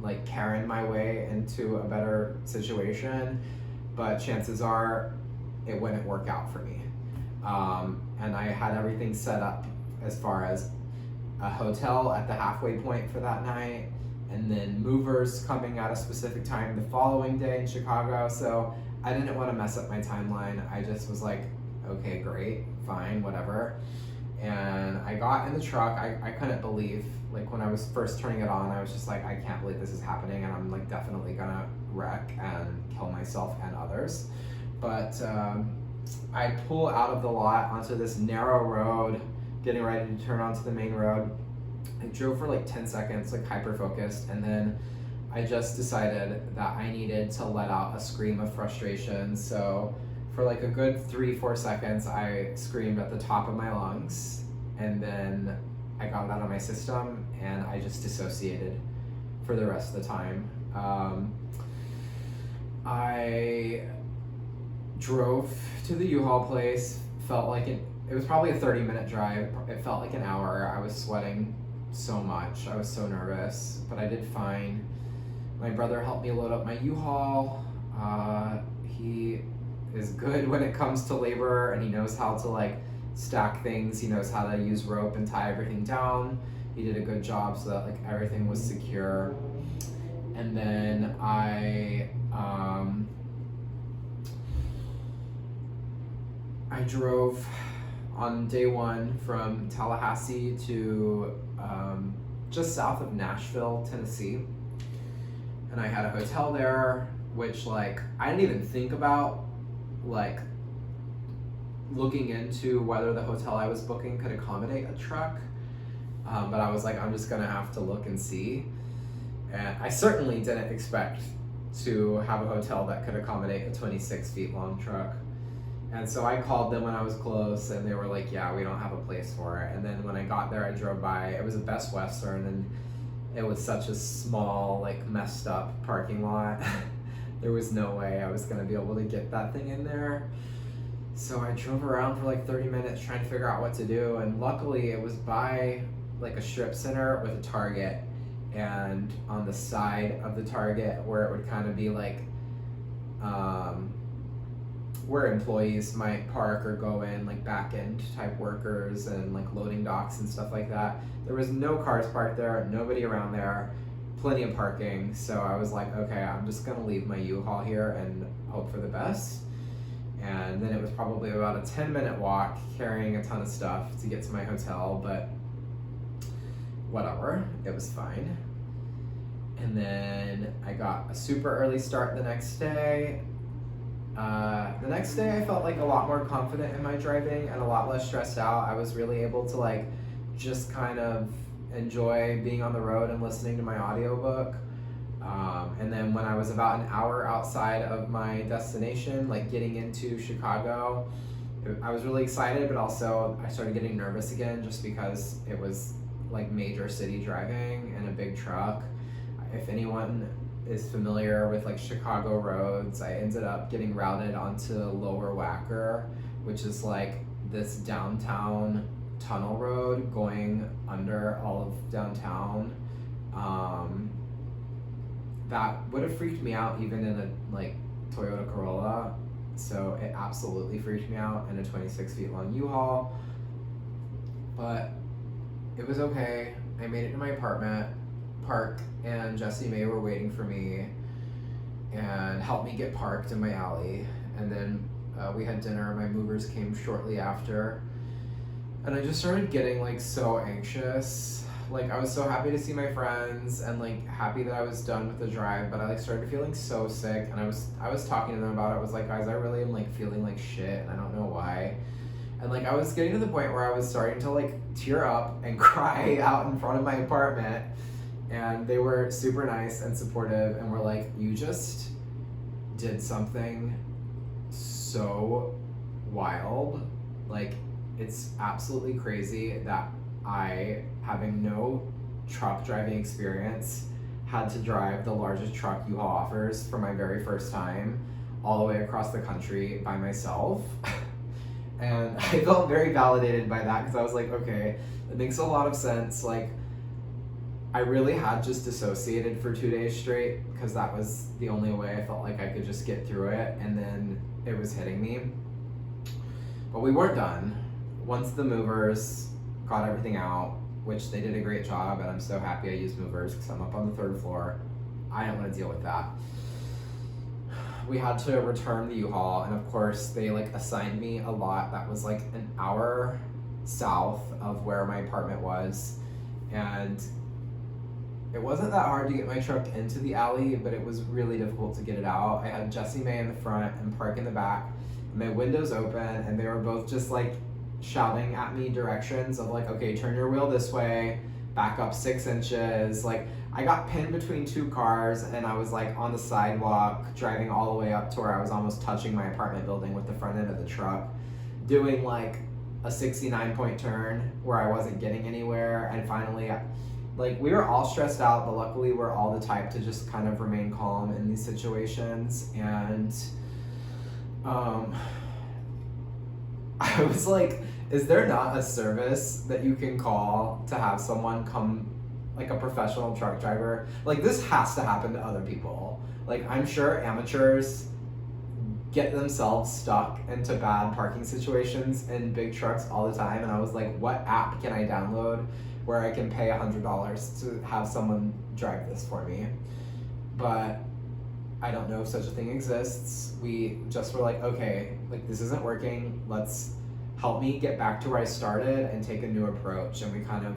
like Karen my way into a better situation, but chances are it wouldn't work out for me. And I had everything set up as far as a hotel at the halfway point for that night, and then movers coming at a specific time the following day in Chicago. So I didn't want to mess up my timeline. I just was like, okay, great, fine, whatever. And I got in the truck. I couldn't believe, like when I was first turning it on, I was just like, I can't believe this is happening, and I'm like definitely gonna wreck and kill myself and others. But I pull out of the lot onto this narrow road, getting ready to turn onto the main road. I drove for like 10 seconds, like hyper focused, and then I just decided that I needed to let out a scream of frustration. So for like a good 3-4 seconds, I screamed at the top of my lungs, and then I got it out of my system, and I just dissociated for the rest of the time. I drove to the U-Haul place, felt like it was probably a 30-minute drive. It felt like an hour. I was sweating so much. I was so nervous, but I did fine. My brother helped me load up my U-Haul. He is good when it comes to labor, and he knows how to like stack things. He knows how to use rope and tie everything down. He did a good job so that like everything was secure. And then I drove on day one from Tallahassee to just south of Nashville, Tennessee. And I had a hotel there, which like I didn't even think about like looking into whether the hotel I was booking could accommodate a truck. But I was like, I'm just gonna have to look and see. And I certainly didn't expect to have a hotel that could accommodate a 26 feet long truck. And so I called them when I was close, and they were like, yeah, we don't have a place for it. And then when I got there, I drove by, it was a Best Western, and it was such a small, like messed up parking lot. There was no way I was gonna be able to get that thing in there. So I drove around for like 30 minutes trying to figure out what to do, and luckily it was by like a strip center with a Target, and on the side of the Target where it would kind of be like where employees might park or go in, like back end type workers and like loading docks and stuff like that. There was no cars parked there, nobody around there, plenty of parking. So I was like, okay, I'm just gonna leave my U-Haul here and hope for the best. And then it was probably about a 10-minute walk, carrying a ton of stuff to get to my hotel, but whatever, it was fine. And then I got a super early start the next day. The next day I felt like a lot more confident in my driving and a lot less stressed out. I was really able to like just kind of enjoy being on the road and listening to my audiobook. And then when I was about an hour outside of my destination, like getting into Chicago, I was really excited, but also I started getting nervous again just because it was like major city driving in a big truck. If anyone is familiar with like Chicago roads, I ended up getting routed onto Lower Wacker, which is like this downtown tunnel road going under all of downtown. That would have freaked me out even in a like Toyota Corolla. So it absolutely freaked me out in a 26 feet long U-Haul. But it was okay. I made it to my apartment. Park and Jesse May were waiting for me and helped me get parked in my alley. And then we had dinner. My movers came shortly after. And I just started getting like so anxious. Like I was so happy to see my friends and like happy that I was done with the drive, but I like started feeling so sick, and I was talking to them about it. I was like, guys, I really am like feeling like shit and I don't know why. And like I was getting to the point where I was starting to like tear up and cry out in front of my apartment. And they were super nice and supportive and were like, you just did something so wild. Like, it's absolutely crazy that I, having no truck driving experience, had to drive the largest truck U-Haul offers for my very first time all the way across the country by myself. And I felt very validated by that because I was like, okay, it makes a lot of sense. Like, I really had just dissociated for 2 days straight because that was the only way I felt like I could just get through it, and then it was hitting me. But we weren't done. Once the movers got everything out, which they did a great job, and I'm so happy I used movers because I'm up on the 3rd floor. I didn't want to deal with that. We had to return the U-Haul, and of course they like assigned me a lot that was like an hour south of where my apartment was, and it wasn't that hard to get my truck into the alley, but it was really difficult to get it out. I had Jessie May in the front and Park in the back, and my windows open, and they were both just like shouting at me directions of like, okay, turn your wheel this way, back up 6 inches. Like, I got pinned between 2 cars, and I was like on the sidewalk driving all the way up to where I was almost touching my apartment building with the front end of the truck, doing like a 69-point turn where I wasn't getting anywhere. And finally, like, we were all stressed out, but luckily we're all the type to just kind of remain calm in these situations. And I was like, is there not a service that you can call to have someone come, like a professional truck driver? Like, this has to happen to other people. Like, I'm sure amateurs get themselves stuck into bad parking situations in big trucks all the time. And I was like, what app can I download where I can pay $100 to have someone drive this for me? But I don't know if such a thing exists. We just were like, okay, like, this isn't working. Let's help me get back to where I started and take a new approach. And we kind of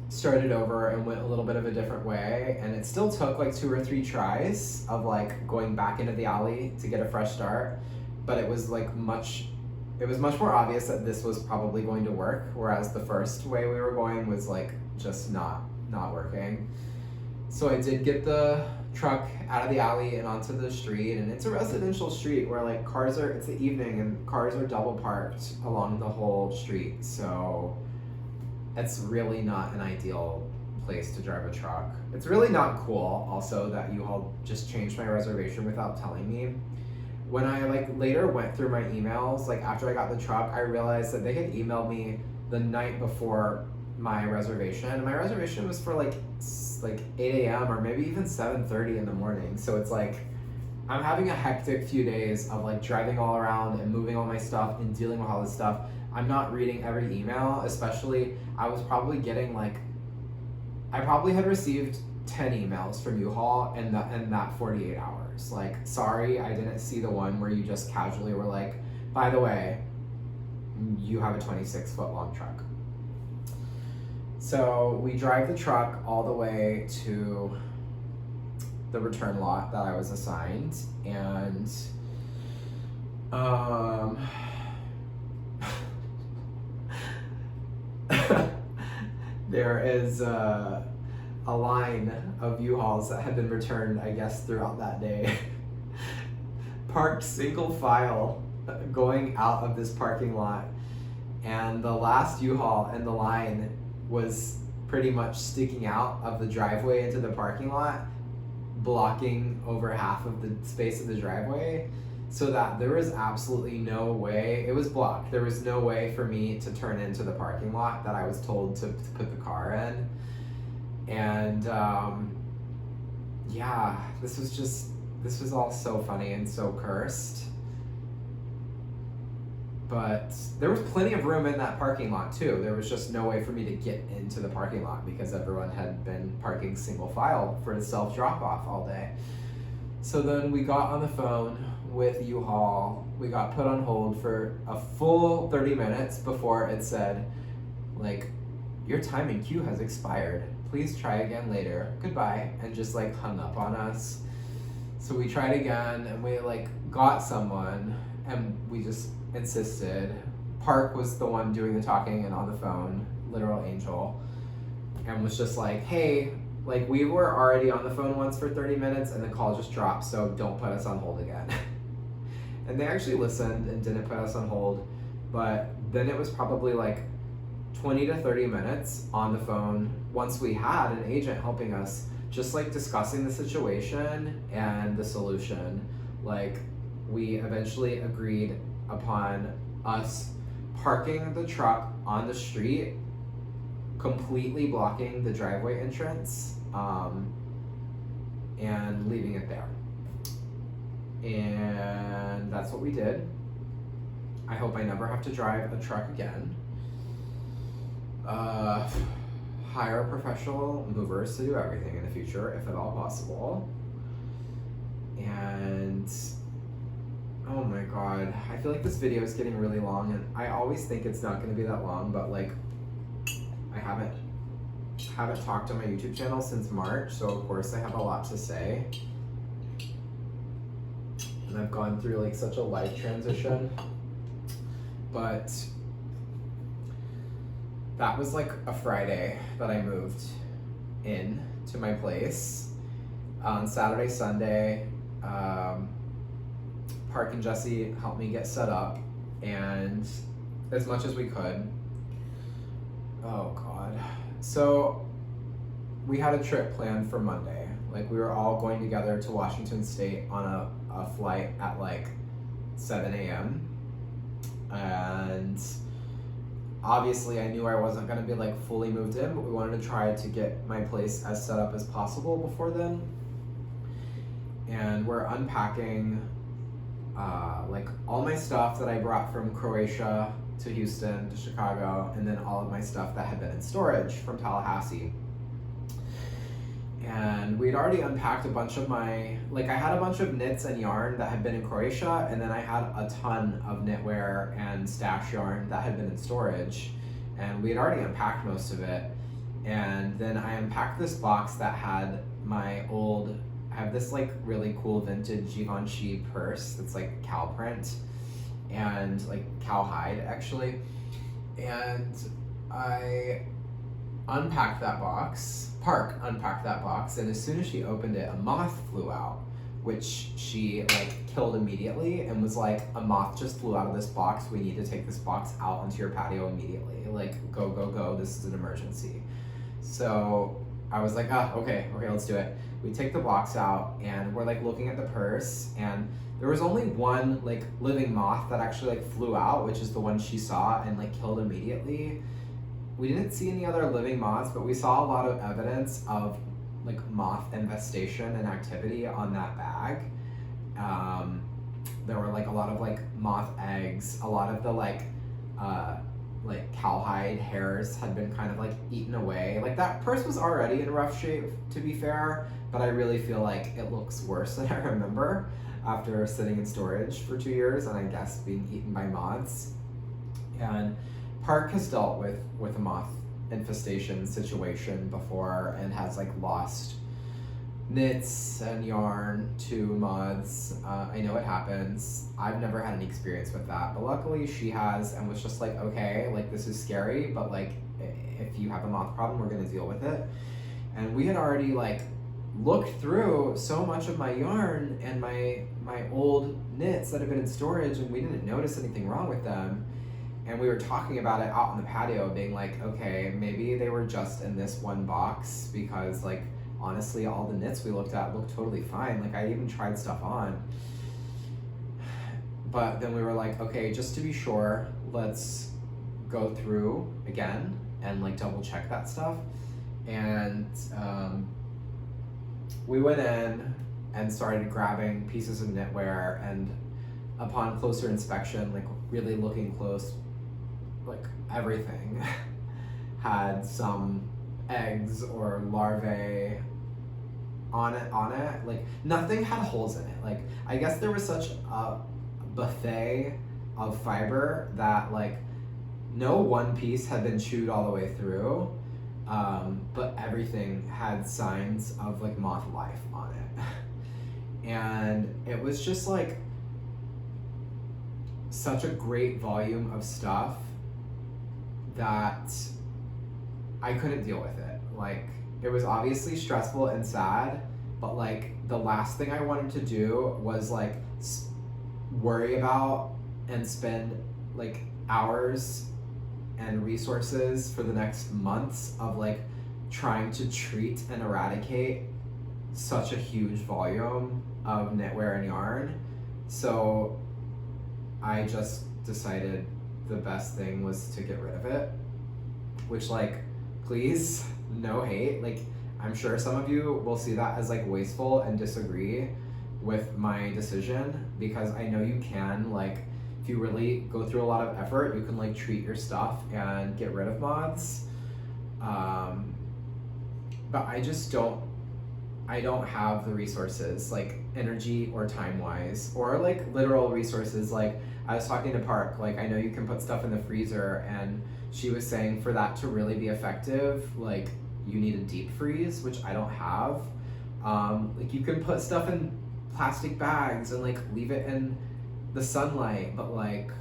started over and went a little bit of a different way. And it still took like 2 or 3 tries of like going back into the alley to get a fresh start. But it was like much more obvious that this was probably going to work, whereas the first way we were going was like just not working. So I did get the truck out of the alley and onto the street, and it's a residential street where like it's the evening and cars are double parked along the whole street. So it's really not an ideal place to drive a truck. It's really not cool also that you all just changed my reservation without telling me. When I like later went through my emails, like after I got the truck, I realized that they had emailed me the night before my reservation. And my reservation was for like 8 a.m. or maybe even 7:30 in the morning. So it's like, I'm having a hectic few days of like driving all around and moving all my stuff and dealing with all this stuff. I'm not reading every email, especially I was probably getting like, I probably had received 10 emails from U-Haul in that 48 hours. Like, sorry, I didn't see the one where you just casually were like, by the way, you have a 26-foot long truck. So we drive the truck all the way to the return lot that I was assigned, and there is a line of U-Hauls that had been returned, I guess, throughout that day, parked single file going out of this parking lot, and the last U-Haul in the line was pretty much sticking out of the driveway into the parking lot, blocking over half of the space of the driveway, so that there was absolutely no way, it was blocked, there was no way for me to turn into the parking lot that I was told to put the car in. And yeah, this was all so funny and so cursed. But there was plenty of room in that parking lot too. There was just no way for me to get into the parking lot because everyone had been parking single file for the self drop off all day. So then we got on the phone with U-Haul. We got put on hold for a full 30 minutes before it said, like, your time in queue has expired. Please try again later. Goodbye. And just like hung up on us. So we tried again and we like got someone and we just insisted. Park was the one doing the talking and on the phone, literal angel, and was just like, hey, like, we were already on the phone once for 30 minutes and the call just dropped, so don't put us on hold again. And they actually listened and didn't put us on hold, but then it was probably like 20 to 30 minutes on the phone once we had an agent helping us, just like discussing the situation and the solution. Like, we eventually agreed upon us parking the truck on the street, completely blocking the driveway entrance, and leaving it there. And that's what we did. I hope I never have to drive a truck again. Hire professional movers to do everything in the future, if at all possible. And oh my god, god. I feel like this video is getting really long, and I always think it's not going to be that long, but like I haven't talked on my YouTube channel since March, so of course I have a lot to say. And I've gone through like such a life transition. But that was like a Friday that I moved in to my place. On Saturday, Sunday, Park and Jesse helped me get set up, and as much as we could. Oh God. So we had a trip planned for Monday. Like we were all going together to Washington State on a flight at like 7 a.m. And obviously I knew I wasn't gonna be like fully moved in, but we wanted to try to get my place as set up as possible before then. And we're unpacking like all my stuff that I brought from Croatia to Houston to Chicago, and then all of my stuff that had been in storage from Tallahassee. And we'd already unpacked a bunch of my, like I had a bunch of knits and yarn that had been in Croatia, and then I had a ton of knitwear and stash yarn that had been in storage, and we had already unpacked most of it. And then I unpacked this box that had my old, I have this like really cool vintage Givenchy purse that's like cow print and like cowhide actually. And I unpacked that box, Park unpacked that box, and as soon as she opened it, a moth flew out, which she like killed immediately and was like, a moth just flew out of this box, we need to take this box out onto your patio immediately, like go, go, go, this is an emergency. So I was like, okay, let's do it. We take the box out and we're like looking at the purse, and there was only one like living moth that actually like flew out, which is the one she saw and like killed immediately. We didn't see any other living moths, but we saw a lot of evidence of like moth infestation and activity on that bag. There were like a lot of like moth eggs, a lot of the like cowhide hairs had been kind of like eaten away. Like that purse was already in rough shape, to be fair, but I really feel like it looks worse than I remember after sitting in storage for 2 years and I guess being eaten by moths. And Park has dealt with a moth infestation situation before and has like lost knits and yarn to moths. I know it happens. I've never had any experience with that, but luckily she has, and was just like, okay, like this is scary, but like if you have a moth problem, we're gonna deal with it. And we had already like looked through so much of my yarn and my old knits that have been in storage, and we didn't notice anything wrong with them. And we were talking about it out on the patio, being like, okay, maybe they were just in this one box, because like honestly all the knits we looked at looked totally fine. Like I even tried stuff on. But then we were like, okay, just to be sure, let's go through again and like double check that stuff. And we went in and started grabbing pieces of knitwear, and upon closer inspection, like really looking close, like everything had some eggs or larvae on it. Like nothing had holes in it. Like I guess there was such a buffet of fiber that like no one piece had been chewed all the way through, but everything had signs of like moth life on it. And it was just like such a great volume of stuff that I couldn't deal with it. Like it was obviously stressful and sad, but like the last thing I wanted to do was like worry about and spend like hours and resources for the next months of like trying to treat and eradicate such a huge volume of knitwear and yarn. So I just decided the best thing was to get rid of it, which like, please, no hate. Like, I'm sure some of you will see that as like wasteful and disagree with my decision, because I know you can, like, if you really go through a lot of effort, you can like treat your stuff and get rid of moths. But I I don't have the resources, like energy or time wise, or like literal resources. Like I was talking to Park, like I know you can put stuff in the freezer, and she was saying for that to really be effective, like you need a deep freeze, which I don't have. Like you can put stuff in plastic bags and like leave it in the sunlight, but like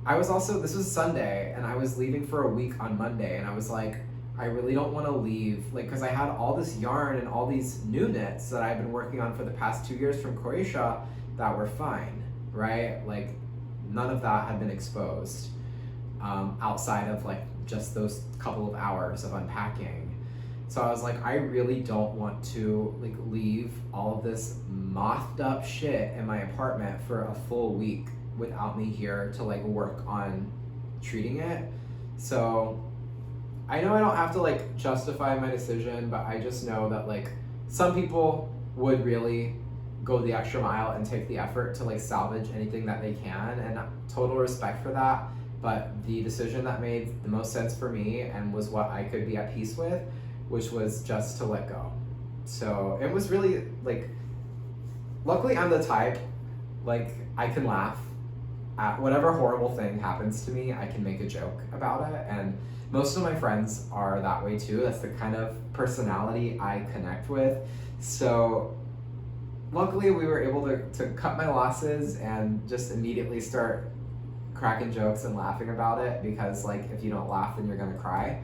this was Sunday and I was leaving for a week on Monday, and I was like, I really don't want to leave, like, because I had all this yarn and all these new knits that I've been working on for the past 2 years from Croatia that were fine, right? Like none of that had been exposed outside of like just those couple of hours of unpacking. So I was like, I really don't want to like leave all of this mothed up shit in my apartment for a full week without me here to like work on treating it. So I know I don't have to like justify my decision, but I just know that like some people would really go the extra mile and take the effort to like salvage anything that they can, and total respect for that. But the decision that made the most sense for me and was what I could be at peace with, which was just to let go. So it was really like, luckily I'm the type, like I can laugh at whatever horrible thing happens to me, I can make a joke about it. And most of my friends are that way too. That's the kind of personality I connect with. So luckily we were able to cut my losses and just immediately start cracking jokes and laughing about it, because like if you don't laugh then you're gonna cry.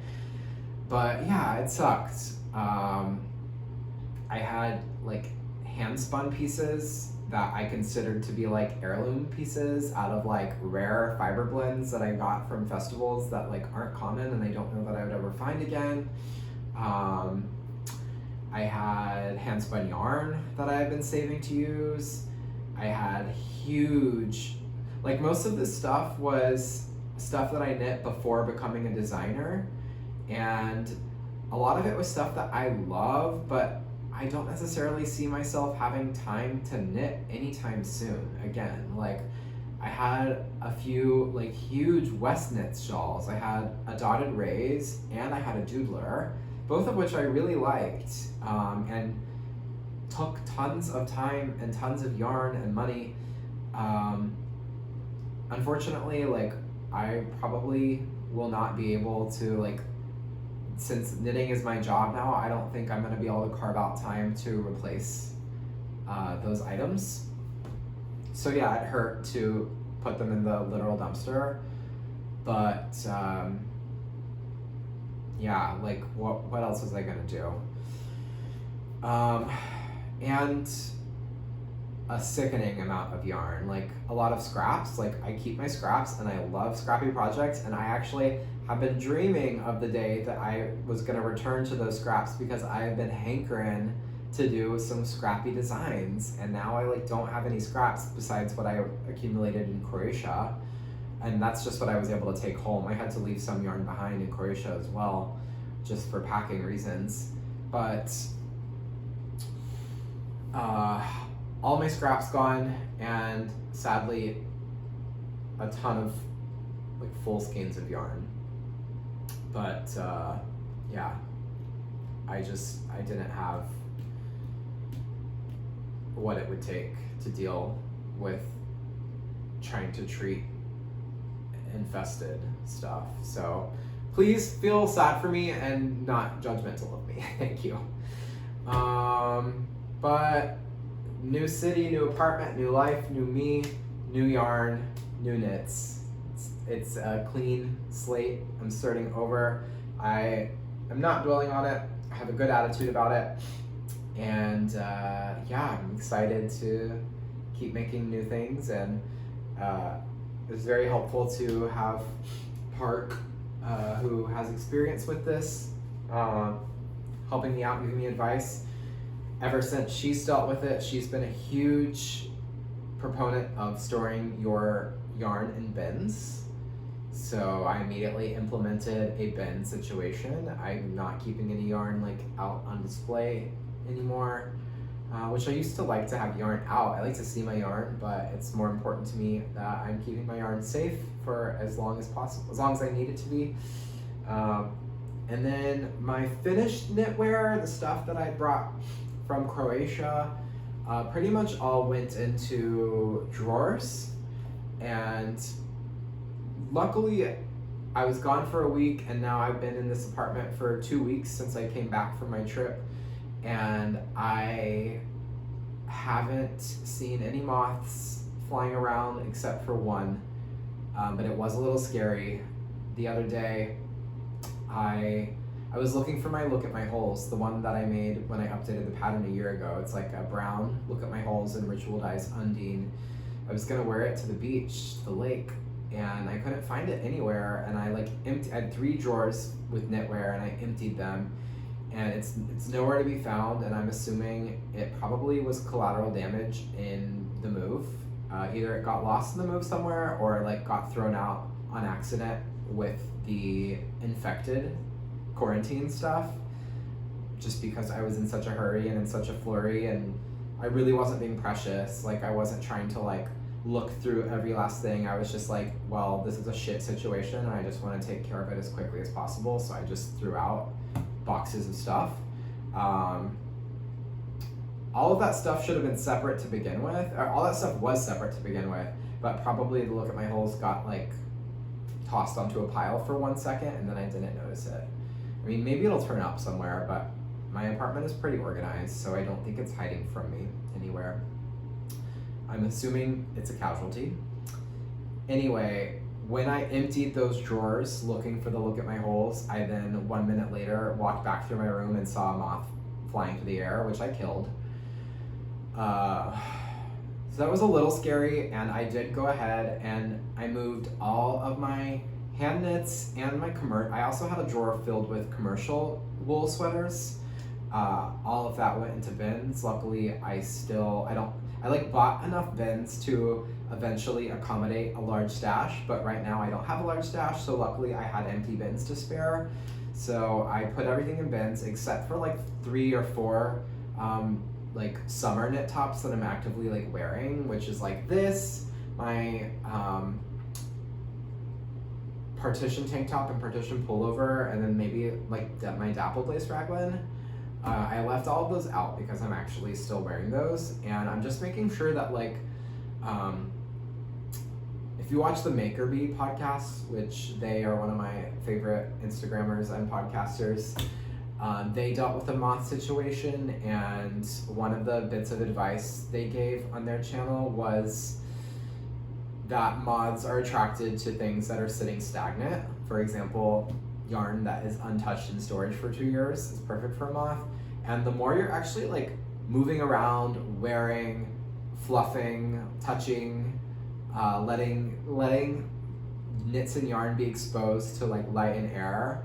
But yeah, it sucked. I had like hand spun pieces that I considered to be like heirloom pieces out of like rare fiber blends that I got from festivals that like aren't common and I don't know that I would ever find again. I had hand spun yarn that I had been saving to use. I had huge, like most of this stuff was stuff that I knit before becoming a designer, and a lot of it was stuff that I love, but I don't necessarily see myself having time to knit anytime soon again. Like I had a few like huge West Knits shawls. I had a dotted raise and I had a doodler, both of which I really liked, and took tons of time and tons of yarn and money. Unfortunately, like I probably will not be able to, like, since knitting is my job now, I don't think I'm gonna be able to carve out time to replace those items. So yeah, it hurt to put them in the literal dumpster, but yeah, like what else was I gonna do? And a sickening amount of yarn, like a lot of scraps. Like I keep my scraps and I love scrappy projects, and I actually have been dreaming of the day that I was gonna return to those scraps, because I've been hankering to do some scrappy designs, and now I like don't have any scraps besides what I accumulated in Croatia, and that's just what I was able to take home. I had to leave some yarn behind in Croatia as well, just for packing reasons. But all my scraps gone, and sadly a ton of like full skeins of yarn. But yeah, I didn't have what it would take to deal with trying to treat infested stuff. So please feel sad for me and not judgmental of me. Thank you. But new city, new apartment, new life, new me, new yarn, new knits. It's a clean slate. I'm starting over. I am not dwelling on it. I have a good attitude about it. And yeah, I'm excited to keep making new things. And it was very helpful to have Park, who has experience with this, helping me out, giving me advice. Ever since she's dealt with it, she's been a huge proponent of storing your yarn in bins. So I immediately implemented a bin situation. I'm not keeping any yarn like out on display anymore, which I used to like to have yarn out. I like to see my yarn, but it's more important to me that I'm keeping my yarn safe for as long as possible, as long as I need it to be. And then my finished knitwear, the stuff that I brought from Croatia pretty much all went into drawers, and luckily I was gone for a week, and now I've been in this apartment for 2 weeks since I came back from my trip, and I haven't seen any moths flying around except for one, but it was a little scary. The other day I was looking for my look at my holes, the one that I made when I updated the pattern a year ago. It's like a brown look at my holes in ritual dyes undine. I was gonna wear it to the beach, the lake, and I couldn't find it anywhere, and I had 3 drawers with knitwear, and I emptied them, and it's nowhere to be found, and I'm assuming it probably was collateral damage in the move. Either it got lost in the move somewhere, or like got thrown out on accident with the infected quarantine stuff, just because I was in such a hurry and in such a flurry, and I really wasn't being precious. Like, I wasn't trying to like look through every last thing. I was just like, well, this is a shit situation and I just want to take care of it as quickly as possible, so I just threw out boxes of stuff. All of that stuff should have been separate to begin with, or all that stuff was separate to begin with, but probably the look at my holes got like tossed onto a pile for 1 second, and then I didn't notice it. I mean, maybe it'll turn up somewhere, but my apartment is pretty organized, so I don't think it's hiding from me anywhere. I'm assuming it's a casualty. Anyway, when I emptied those drawers looking for the look at my holes, I then 1 minute later walked back through my room and saw a moth flying through the air, which I killed. So that was a little scary, and I did go ahead and I moved all of my hand knits and my I also had a drawer filled with commercial wool sweaters. All of that went into bins. Luckily, I bought enough bins to eventually accommodate a large stash, but right now I don't have a large stash, so luckily I had empty bins to spare. So I put everything in bins except for like 3 or 4 like summer knit tops that I'm actively like wearing, which is like this, my partition tank top and partition pullover, and then maybe like my dappled lace raglan. I left all of those out because I'm actually still wearing those, and I'm just making sure that like, if you watch the Maker Bee podcast, which they are one of my favorite Instagrammers and podcasters, they dealt with a moth situation, and one of the bits of advice they gave on their channel was that moths are attracted to things that are sitting stagnant. For example, yarn that is untouched in storage for 2 years is perfect for a moth. And the more you're actually like moving around, wearing, fluffing, touching, letting knits and yarn be exposed to like light and air,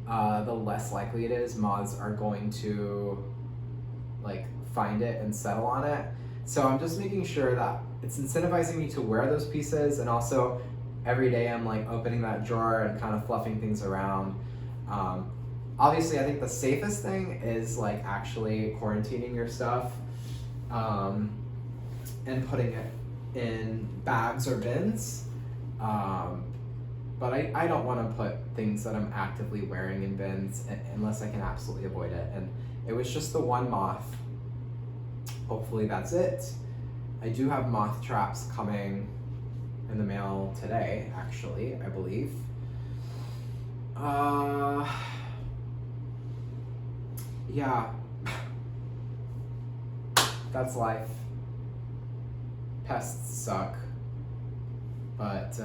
the less likely it is moths are going to like find it and settle on it. So I'm just making sure that it's incentivizing me to wear those pieces, and also every day I'm like opening that drawer and kind of fluffing things around. Obviously, I think the safest thing is like actually quarantining your stuff and putting it in bags or bins. But I don't want to put things that I'm actively wearing in bins unless I can absolutely avoid it. And it was just the one moth. Hopefully that's it. I do have moth traps coming in the mail today, actually, I believe. Yeah. That's life. Pests suck. But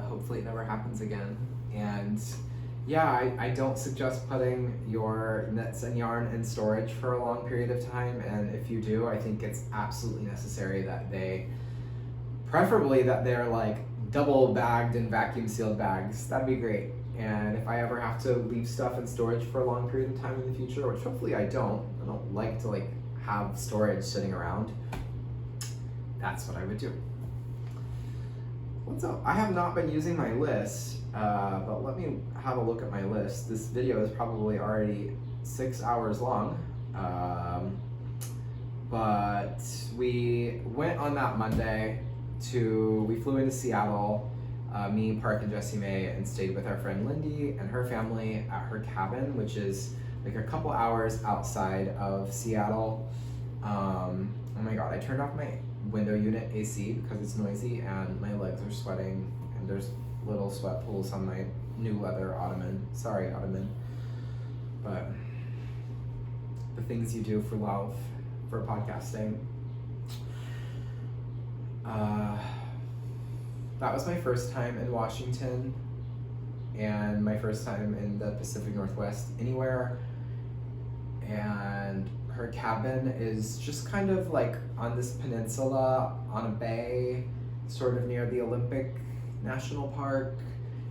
hopefully it never happens again. And yeah, I don't suggest putting your knits and yarn in storage for a long period of time, and if you do, I think it's absolutely necessary that preferably that they're like double bagged and vacuum sealed bags. That'd be great. And if I ever have to leave stuff in storage for a long period of time in the future, which hopefully I don't like to like have storage sitting around, that's what I would do. What's up? I have not been using my list, but let me have a look at my list. This video is probably already 6 hours long, but we went on that Monday we flew into Seattle, me, Park, and Jessie May, and stayed with our friend Lindy and her family at her cabin, which is like a couple hours outside of Seattle. Oh my god, I turned off my window unit AC because it's noisy and my legs are sweating and there's little sweat pools on my new leather ottoman. Sorry, ottoman. But the things you do for love, for podcasting. That was my first time in Washington and my first time in the Pacific Northwest anywhere. And her cabin is just kind of like on this peninsula on a bay, sort of near the Olympic National Park.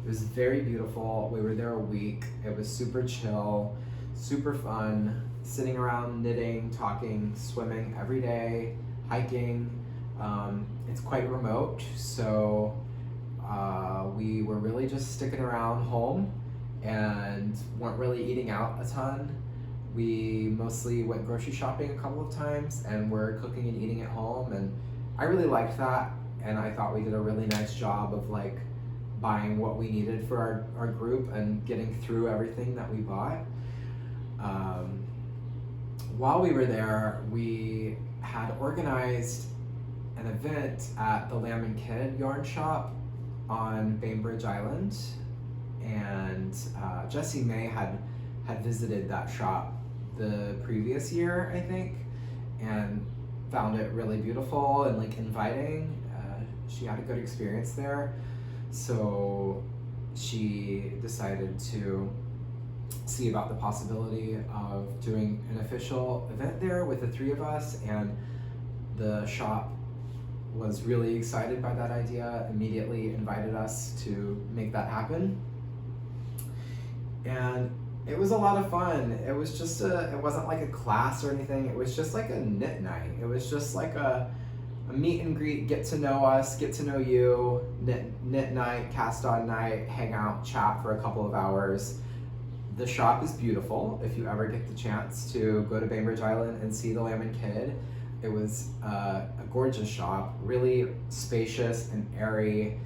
It was very beautiful. We were there a week. It was super chill, super fun, sitting around knitting, talking, swimming every day, hiking. It's quite remote, so we were really just sticking around home and weren't really eating out a ton. We mostly went grocery shopping a couple of times and were cooking and eating at home, and I really liked that, and I thought we did a really nice job of like buying what we needed for our group and getting through everything that we bought. While we were there, we had organized an event at the Lamb and Kid yarn shop on Bainbridge Island, and Jessie May had visited that shop the previous year, I think, and found it really beautiful and like inviting. She had a good experience there, so she decided to see about the possibility of doing an official event there with the three of us, and the shop was really excited by that idea, immediately invited us to make that happen. And it was a lot of fun. It was just it wasn't like a class or anything. It was just like a knit night. It was just like a meet and greet, get to know us, get to know you, knit night, cast on night, hang out, chat for a couple of hours. The shop is beautiful. If you ever get the chance to go to Bainbridge Island and see the Lamb and Kid, it was a gorgeous shop, really spacious and airy.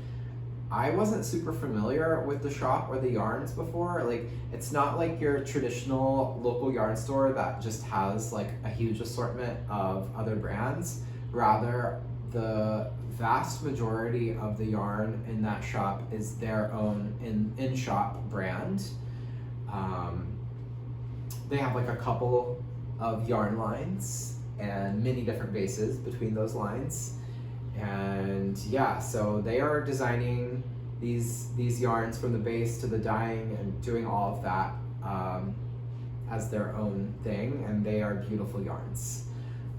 I wasn't super familiar with the shop or the yarns before. Like, it's not like your traditional local yarn store that just has like a huge assortment of other brands. Rather, the vast majority of the yarn in that shop is their own in-shop brand. They have like a couple of yarn lines and many different bases between those lines. And yeah, so they are designing these yarns from the base to the dyeing and doing all of that as their own thing, and they are beautiful yarns.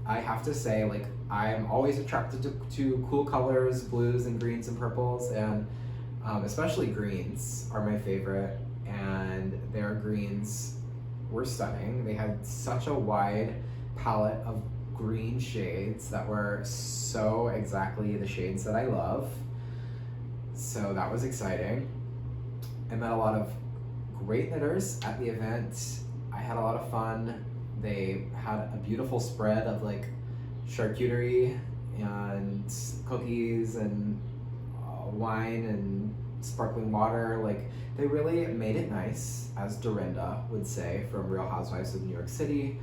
I have to say, like, I'm always attracted to cool colors, blues and greens and purples, and especially greens are my favorite, and their greens were stunning. They had such a wide palette of green shades that were so exactly the shades that I love. So that was exciting. I met a lot of great knitters at the event. I had a lot of fun. They had a beautiful spread of like charcuterie and cookies and wine and sparkling water. Like, they really made it nice, as Dorinda would say from Real Housewives of New York City.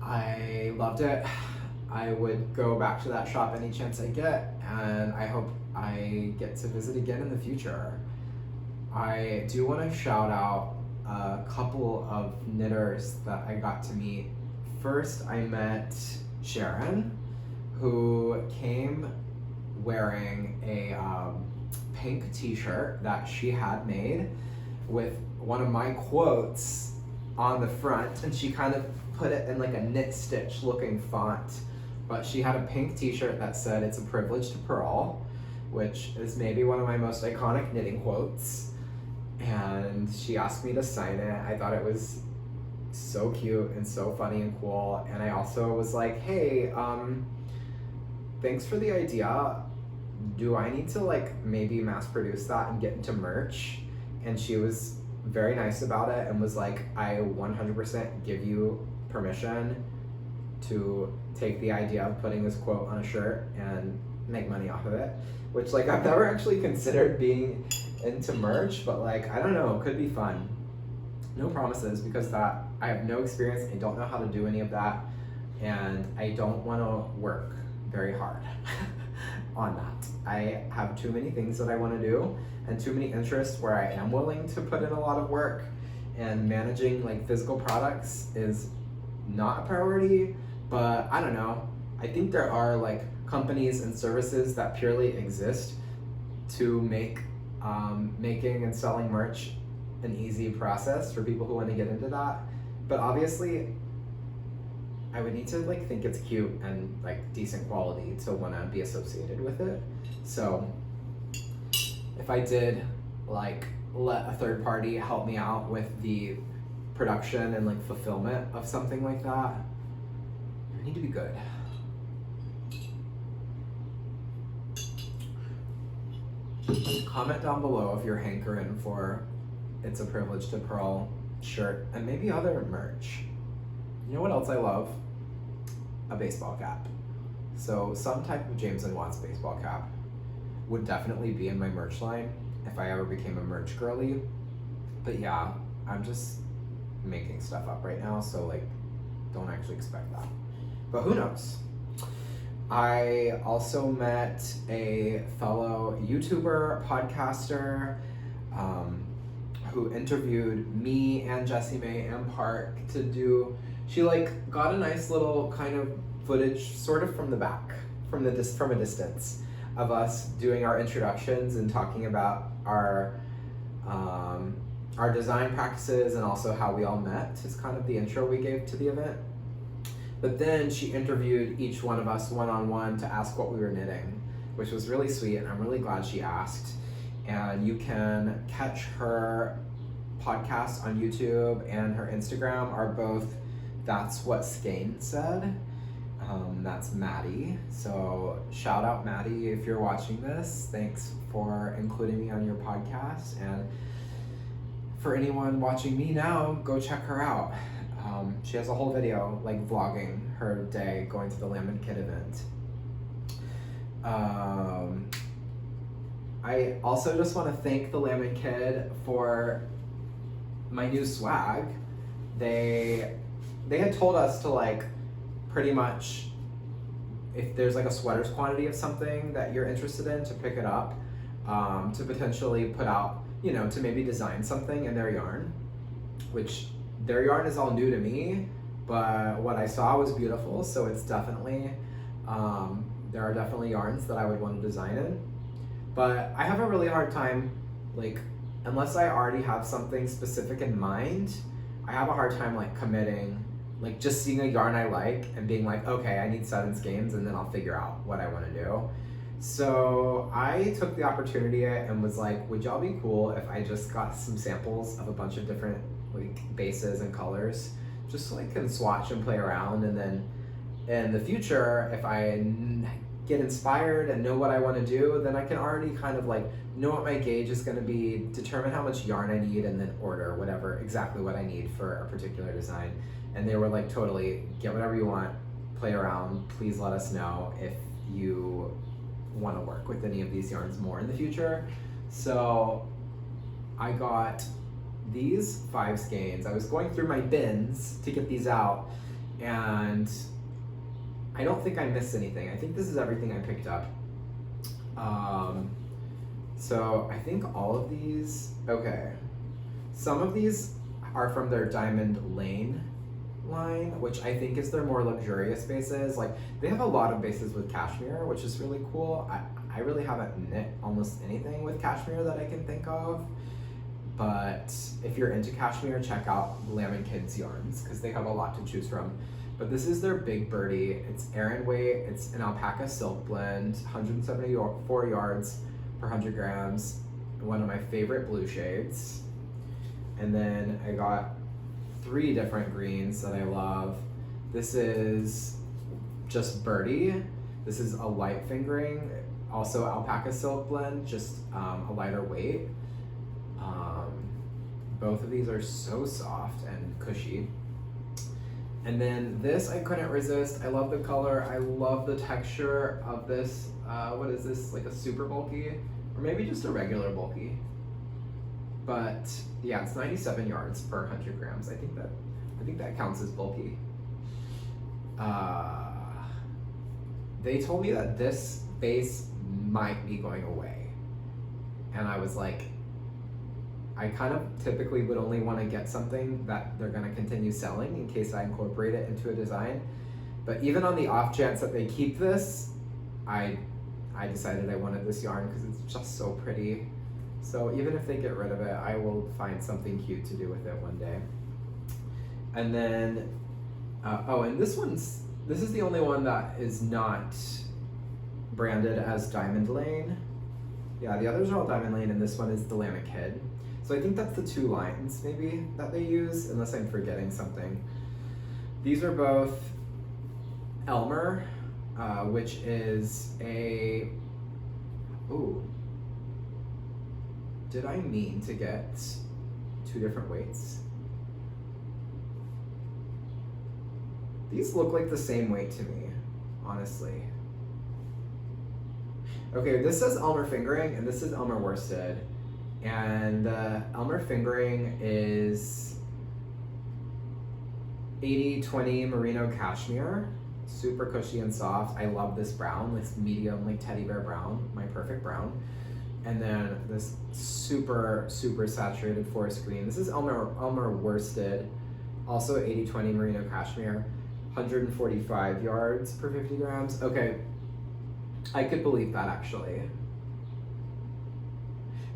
I loved it. I would go back to that shop any chance I get, and I hope I get to visit again in the future. I do want to shout out a couple of knitters that I got to meet. First, I met Sharon, who came wearing a pink t-shirt that she had made with one of my quotes on the front, and she kind of put it in like a knit stitch looking font, but she had a pink t-shirt that said "It's a privilege to purl," which is maybe one of my most iconic knitting quotes, and she asked me to sign it. I thought it was so cute and so funny and cool, and I also was like, hey, thanks for the idea. Do I need to like maybe mass produce that and get into merch? And she was very nice about it and was like, I 100% give you permission to take the idea of putting this quote on a shirt and make money off of it, which like I've never actually considered being into merch, but like, I don't know, it could be fun. No promises, because that I have no experience. I don't know how to do any of that, and I don't want to work very hard on that. I have too many things that I want to do and too many interests where I am willing to put in a lot of work, and managing like physical products is not a priority. But I don't know. I think there are like companies and services that purely exist to make making and selling merch an easy process for people who want to get into that. But obviously I would need to like think it's cute and like decent quality to want to be associated with it. So if I did like let a third party help me out with the production and like fulfillment of something like that, I need to be good. Comment down below if you're hankering for It's a Privilege to Pearl shirt and maybe other merch. You know what else I love? A baseball cap. So some type of James and Watts baseball cap would definitely be in my merch line if I ever became a merch girly. But yeah, I'm just making stuff up right now, so like don't actually expect that. But who knows? I also met a fellow YouTuber, podcaster, who interviewed me and Jessie May and Park to do, she like got a nice little kind of footage sort of from the back, from a distance, of us doing our introductions and talking about our design practices and also how we all met is kind of the intro we gave to the event. But then she interviewed each one of us one-on-one to ask what we were knitting, which was really sweet, and I'm really glad she asked. And you can catch her podcast on YouTube, and her Instagram are both That's What Skane Said. That's Maddie. So shout out Maddie if you're watching this. Thanks for including me on your podcast. And for anyone watching me now, go check her out. She has a whole video like vlogging her day going to the Lamb and Kid event. I also just want to thank the Lamb and Kid for my new swag. They had told us to like pretty much, if there's like a sweaters quantity of something that you're interested in, to pick it up, to potentially put out, you know, to maybe design something in their yarn, which their yarn is all new to me, but what I saw was beautiful. So it's definitely, there are definitely yarns that I would want to design in. But I have a really hard time, like, unless I already have something specific in mind, I have a hard time like committing, like just seeing a yarn I like and being like, okay, I need 7 skeins and then I'll figure out what I want to do. So I took the opportunity and was like, would y'all be cool if I just got some samples of a bunch of different like bases and colors, just so I can swatch and play around, and then in the future, if I get inspired and know what I want to do, then I can already kind of like know what my gauge is going to be, determine how much yarn I need, and then order exactly what I need for a particular design. And they were like, totally, get whatever you want, play around, please let us know if you want to work with any of these yarns more in the future. So I got these 5 skeins. I was going through my bins to get these out, and I don't think I missed anything. I think this is everything I picked up. So I think all of these, okay. Some of these are from their Diamond Lane line, which I think is their more luxurious bases. Like, they have a lot of bases with cashmere, which is really cool. I really haven't knit almost anything with cashmere that I can think of. But if you're into cashmere, check out Lamb and Kids yarns, because they have a lot to choose from. But this is their Big Birdie. It's Aran weight. It's an alpaca silk blend, 174 yards per 100 grams. One of my favorite blue shades. And then I got 3 different greens that I love. This is just Birdie. This is a light fingering, also alpaca silk blend, just a lighter weight. Both of these are so soft and cushy. And then this I couldn't resist. I love the color. I love the texture of this. What is this, like a super bulky? Or maybe just a regular bulky? But yeah, it's 97 yards per 100 grams. I think that counts as bulky. They told me that this base might be going away. And I was like, I kind of typically would only want to get something that they're going to continue selling in case I incorporate it into a design. But even on the off chance that they keep this, I decided I wanted this yarn because it's just so pretty. So even if they get rid of it, I will find something cute to do with it one day. And then, and this is the only one that is not branded as Diamond Lane. Yeah, the others are all Diamond Lane, and this one is the Lamb Kid. So I think that's the 2 lines maybe that they use, unless I'm forgetting something. These are both Elmer, which is a, ooh, did I mean to get 2 different weights? These look like the same weight to me, honestly. Okay, this says Elmer Fingering, and this is Elmer Worsted. And Elmer Fingering is 80/20 merino cashmere, super cushy and soft. I love this brown, this medium like teddy bear brown, my perfect brown. And then this super, super saturated forest green. This is Elmer Worsted, also 80/20 merino cashmere, 145 yards per 50 grams. Okay, I could believe that actually.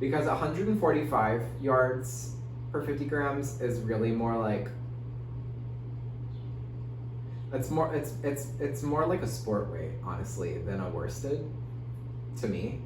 Because 145 yards per 50 grams is really more like, it's more like a sport weight, honestly, than a worsted, to me.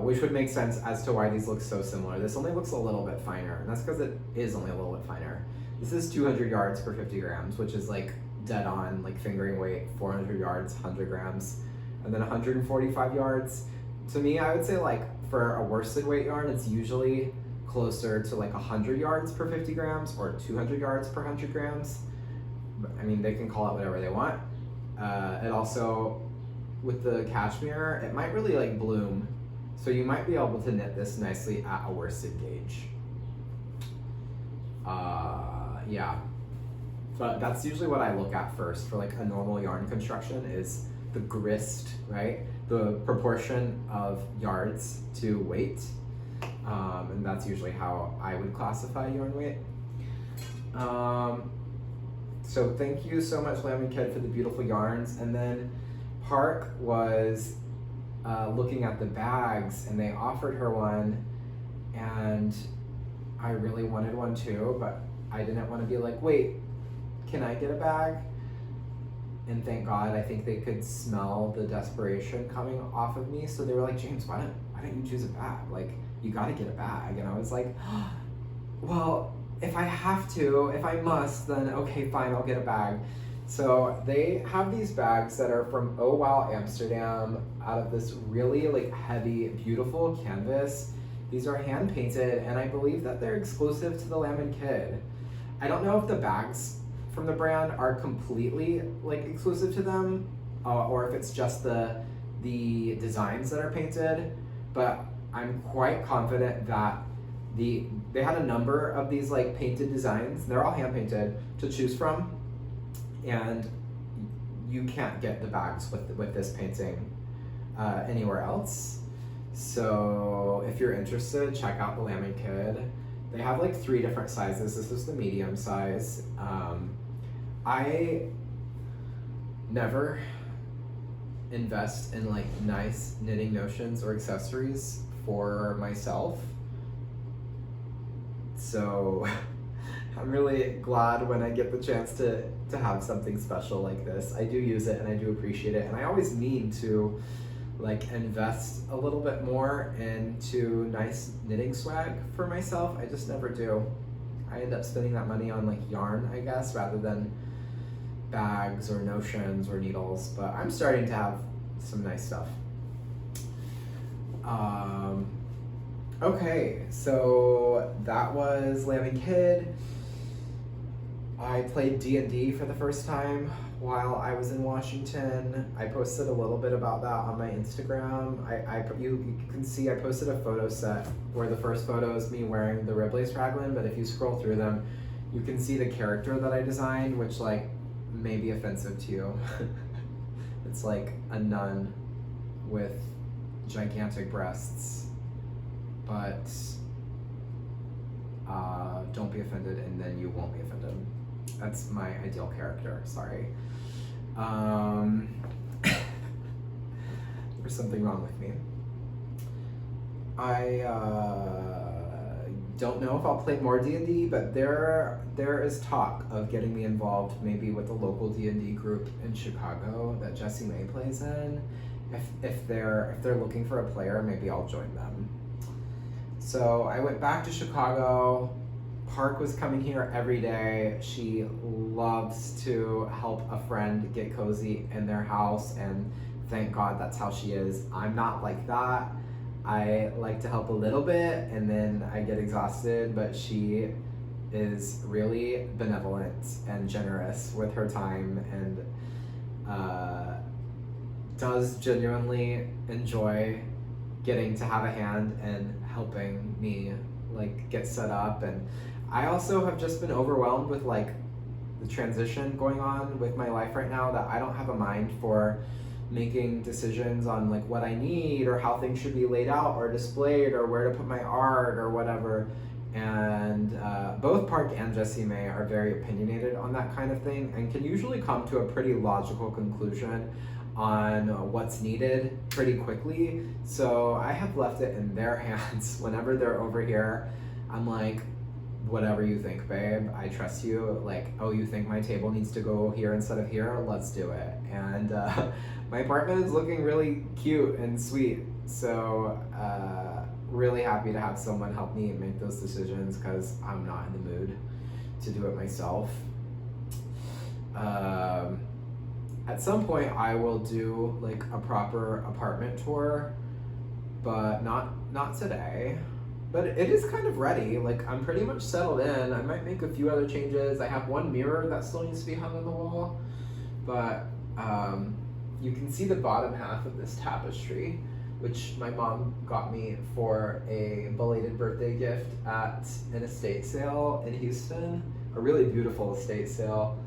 Which would make sense as to why these look so similar. This only looks a little bit finer, and that's because it is only a little bit finer. This is 200 yards per 50 grams, which is like dead on, like fingering weight, 400 yards, 100 grams, and then 145 yards. To me, I would say like for a worsted weight yarn, it's usually closer to like 100 yards per 50 grams or 200 yards per 100 grams. I mean, they can call it whatever they want. It also, with the cashmere, it might really like bloom. So you might be able to knit this nicely at a worsted gauge. Yeah. But that's usually what I look at first for like a normal yarn construction is the grist, right? The proportion of yards to weight. And that's usually how I would classify yarn weight. So thank you so much, Lamb Kid, for the beautiful yarns. And then Park was looking at the bags, and they offered her one, and I really wanted one too, but I didn't want to be like, wait, can I get a bag? And thank God, I think they could smell the desperation coming off of me. So they were like, James, why don't you choose a bag? Like, you gotta get a bag. And I was like, well, if I have to, if I must, then okay, fine, I'll get a bag. So they have these bags that are from Oh Wow Amsterdam, out of this really like heavy, beautiful canvas. These are hand painted, and I believe that they're exclusive to the Lamb Kid. I don't know if the bags from the brand are completely like exclusive to them, or if it's just the designs that are painted, but I'm quite confident that they had a number of these like painted designs. They're all hand painted to choose from, and you can't get the bags with this painting anywhere else. So if you're interested, check out the Lamb Kid. They have like 3 different sizes. This is the medium size. I never invest in like nice knitting notions or accessories for myself. So I'm really glad when I get the chance to have something special like this. I do use it and I do appreciate it, and I always mean to like invest a little bit more into nice knitting swag for myself. I just never do. I end up spending that money on like yarn, I guess, rather than bags or notions or needles, but I'm starting to have some nice stuff. Okay, so that was Lamb Kid. I played D&D for the first time while I was in Washington. I posted a little bit about that on my Instagram. You can see I posted a photo set where the first photo is me wearing the Ripley's Raglan, but if you scroll through them, you can see the character that I designed, which like may be offensive to you. It's like a nun with gigantic breasts, but don't be offended, and then you won't be offended. That's my ideal character, sorry. There's something wrong with me. I don't know if I'll play more D&D, but there is talk of getting me involved maybe with a local D&D group in Chicago that Jessie May plays in. If they're looking for a player, maybe I'll join them. So I went back to Chicago. Park was coming here every day. She loves to help a friend get cozy in their house, and thank God that's how she is. I'm not like that. I like to help a little bit and then I get exhausted, but she is really benevolent and generous with her time, and does genuinely enjoy getting to have a hand and helping me like get set up. And I also have just been overwhelmed with like the transition going on with my life right now, that I don't have a mind for making decisions on like what I need or how things should be laid out or displayed or where to put my art or whatever. And both Park and Jessie May are very opinionated on that kind of thing and can usually come to a pretty logical conclusion on what's needed pretty quickly. So I have left it in their hands. Whenever they're over here, I'm like, whatever you think, babe, I trust you. Like, oh, you think my table needs to go here instead of here? Let's do it. And my apartment is looking really cute and sweet. So really happy to have someone help me make those decisions, because I'm not in the mood to do it myself. At some point I will do like a proper apartment tour, but not today. But it is kind of ready. Like, I'm pretty much settled in. I might make a few other changes. I have one mirror that still needs to be hung on the wall, but you can see the bottom half of this tapestry, which my mom got me for a belated birthday gift at an estate sale in Houston, a really beautiful estate sale,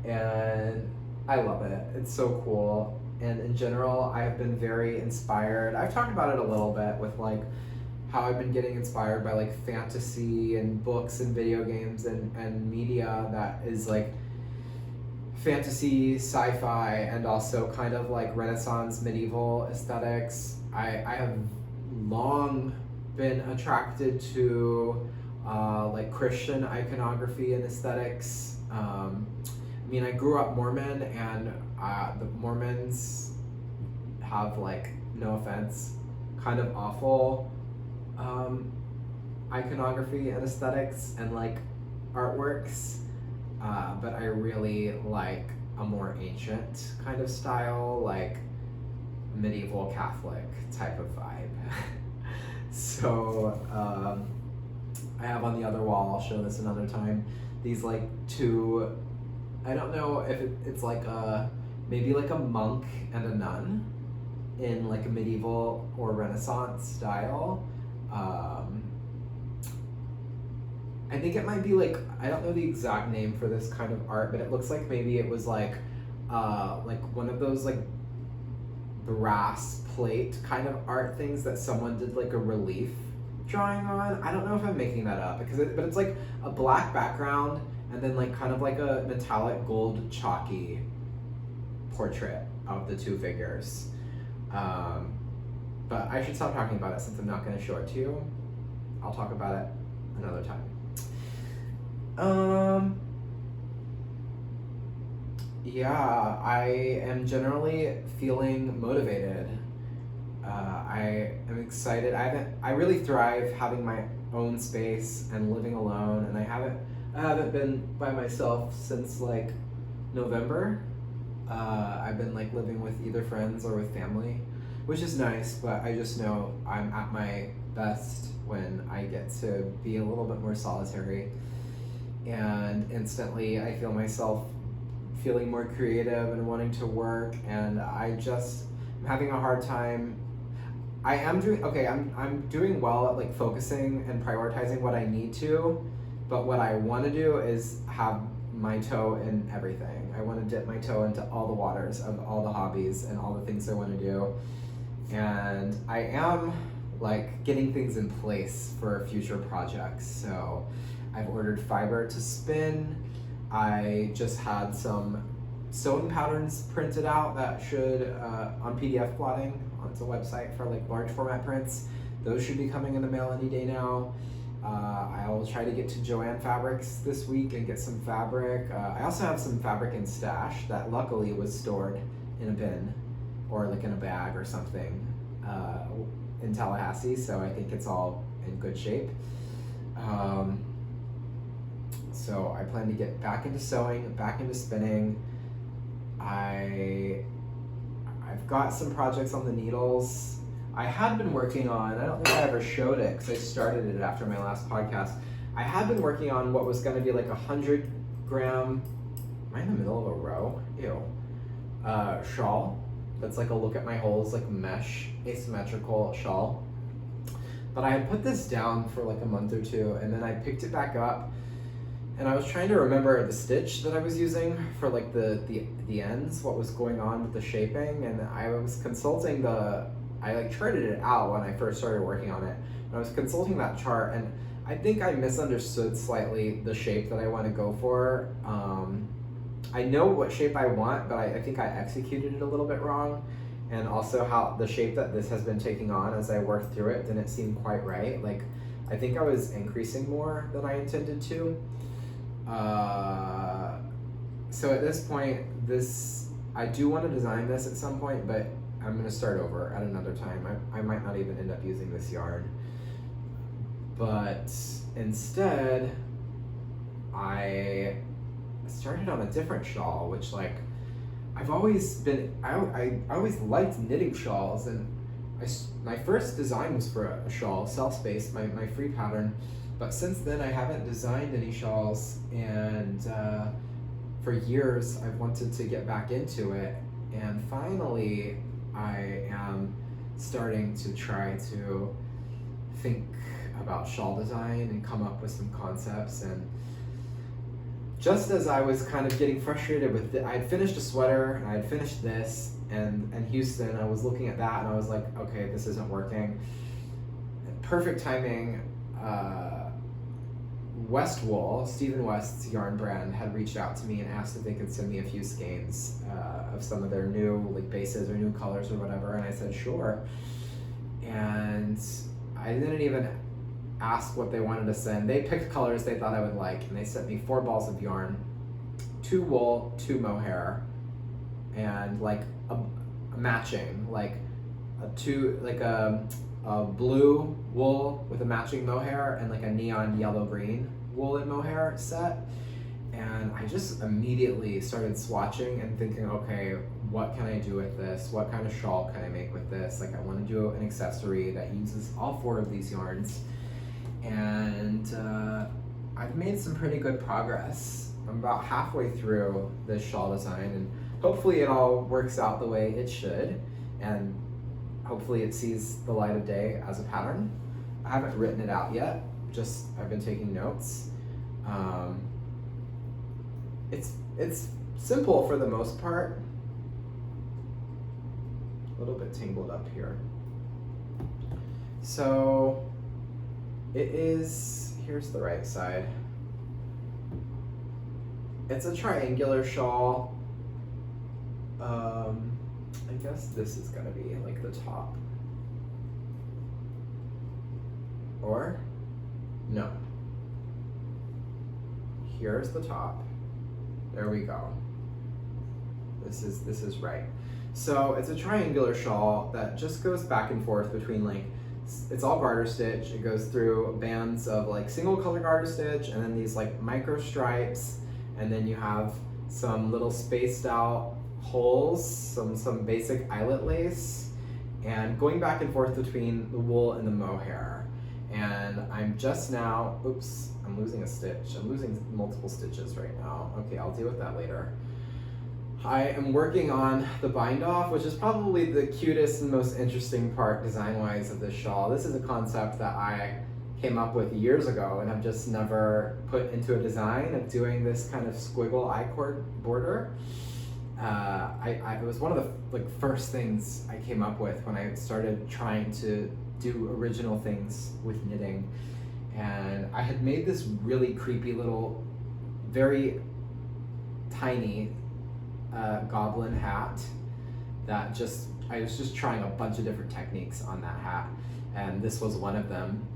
and I love it. It's so cool. And in general, I have been very inspired. I've talked about it a little bit with like how I've been getting inspired by like fantasy and books and video games and media that is like fantasy, sci-fi, and also kind of like Renaissance medieval aesthetics. I have long been attracted to like Christian iconography and aesthetics. I mean, I grew up Mormon, and the Mormons have, like, no offense, kind of awful iconography and aesthetics and like artworks, but I really like a more ancient kind of style, like medieval Catholic type of vibe. So I have on the other wall, I'll show this another time, these like two, I don't know if it's like maybe like a monk and a nun in like a medieval or Renaissance style. I think it might be like, I don't know the exact name for this kind of art, but it looks like maybe it was like one of those like brass plate kind of art things that someone did like a relief drawing on. I don't know if I'm making that up, but it's like a black background and then like kind of like a metallic gold chalky portrait of the two figures. But I should stop talking about it since I'm not going to show it to you. I'll talk about it another time. Yeah, I am generally feeling motivated. I am excited. I really thrive having my own space and living alone, and I haven't been by myself since like November. I've been like living with either friends or with family, which is nice, but I just know I'm at my best when I get to be a little bit more solitary. and instantly I feel myself feeling more creative and wanting to work, and I'm having a hard time. I'm doing well at like focusing and prioritizing what I need to, but what I want to do is have my toe in everything. I want to dip my toe into all the waters of all the hobbies and all the things I want to do. And I am like getting things in place for future projects. So I've ordered fiber to spin. I just had some sewing patterns printed out that should, on PDF plotting, onto a website for like large format prints. Those should be coming in the mail any day now. I will try to get to Joann Fabrics this week and get some fabric. I also have some fabric in stash that luckily was stored in a bin or like in a bag or something in Tallahassee, so I think it's all in good shape. So I plan to get back into sewing, back into spinning. I've got some projects on the needles. I had been working on, I don't think I ever showed it because I started it after my last podcast. I had been working on what was going to be like 100 gram, am I in the middle of a row? Ew. Shawl. That's like a look at my holes, like mesh, asymmetrical shawl. But I had put this down for like a month or two, and then I picked it back up, and I was trying to remember the stitch that I was using for like the ends, what was going on with the shaping, and I was consulting I like charted it out when I first started working on it. And I was consulting that chart, and I think I misunderstood slightly the shape that I want to go for. I know what shape I want, but I think I executed it a little bit wrong. And also how the shape that this has been taking on as I worked through it didn't seem quite right. Like, I think I was increasing more than I intended to. So at this point, I do want to design this at some point, but I'm going to start over at another time. I might not even end up using this yarn. But instead, I started on a different shawl, which like, I've always been, I always liked knitting shawls, and my first design was for a shawl, self-spaced, my free pattern. But since then, I haven't designed any shawls, and for years, I've wanted to get back into it. And finally, I am starting to try to think about shawl design and come up with some concepts. And just as I was kind of getting frustrated with it, I had finished a sweater, and I had finished this, and Houston, I was looking at that, and I was like, okay, this isn't working. Perfect timing. West Wool, Stephen West's yarn brand, had reached out to me and asked if they could send me a few skeins of some of their new like bases or new colors or whatever, and I said sure. And I didn't even ask what they wanted to send. They picked colors they thought I would like, and they sent me 4 balls of yarn, 2 wool, 2 mohair, and like a matching, like a blue wool with a matching mohair and like a neon yellow green wool and mohair set. And I just immediately started swatching and thinking, okay, what can I do with this? What kind of shawl can I make with this? Like, I want to do an accessory that uses all 4 of these yarns. And I've made some pretty good progress. I'm about halfway through this shawl design, and hopefully it all works out the way it should. And hopefully it sees the light of day as a pattern. I haven't written it out yet, just I've been taking notes. It's simple for the most part. A little bit tangled up here. So it is, here's the right side. It's a triangular shawl. I guess this is gonna be like the top. Or, no. Here's the top. There we go. This is right. So it's a triangular shawl that just goes back and forth between like, it's all garter stitch. It goes through bands of like single color garter stitch, and then these like micro stripes, and then you have some little spaced out holes, some basic eyelet lace, and going back and forth between the wool and the mohair. And I'm just now, oops, I'm losing a stitch. I'm losing multiple stitches right now. Okay, I'll deal with that later. I am working on the bind off, which is probably the cutest and most interesting part design-wise of this shawl. This is a concept that I came up with years ago and have just never put into a design of doing this kind of squiggle I-cord border. It was one of the first things I came up with when I started trying to do original things with knitting. And I had made this really creepy little, very tiny goblin hat that I was just trying a bunch of different techniques on that hat, and this was one of them.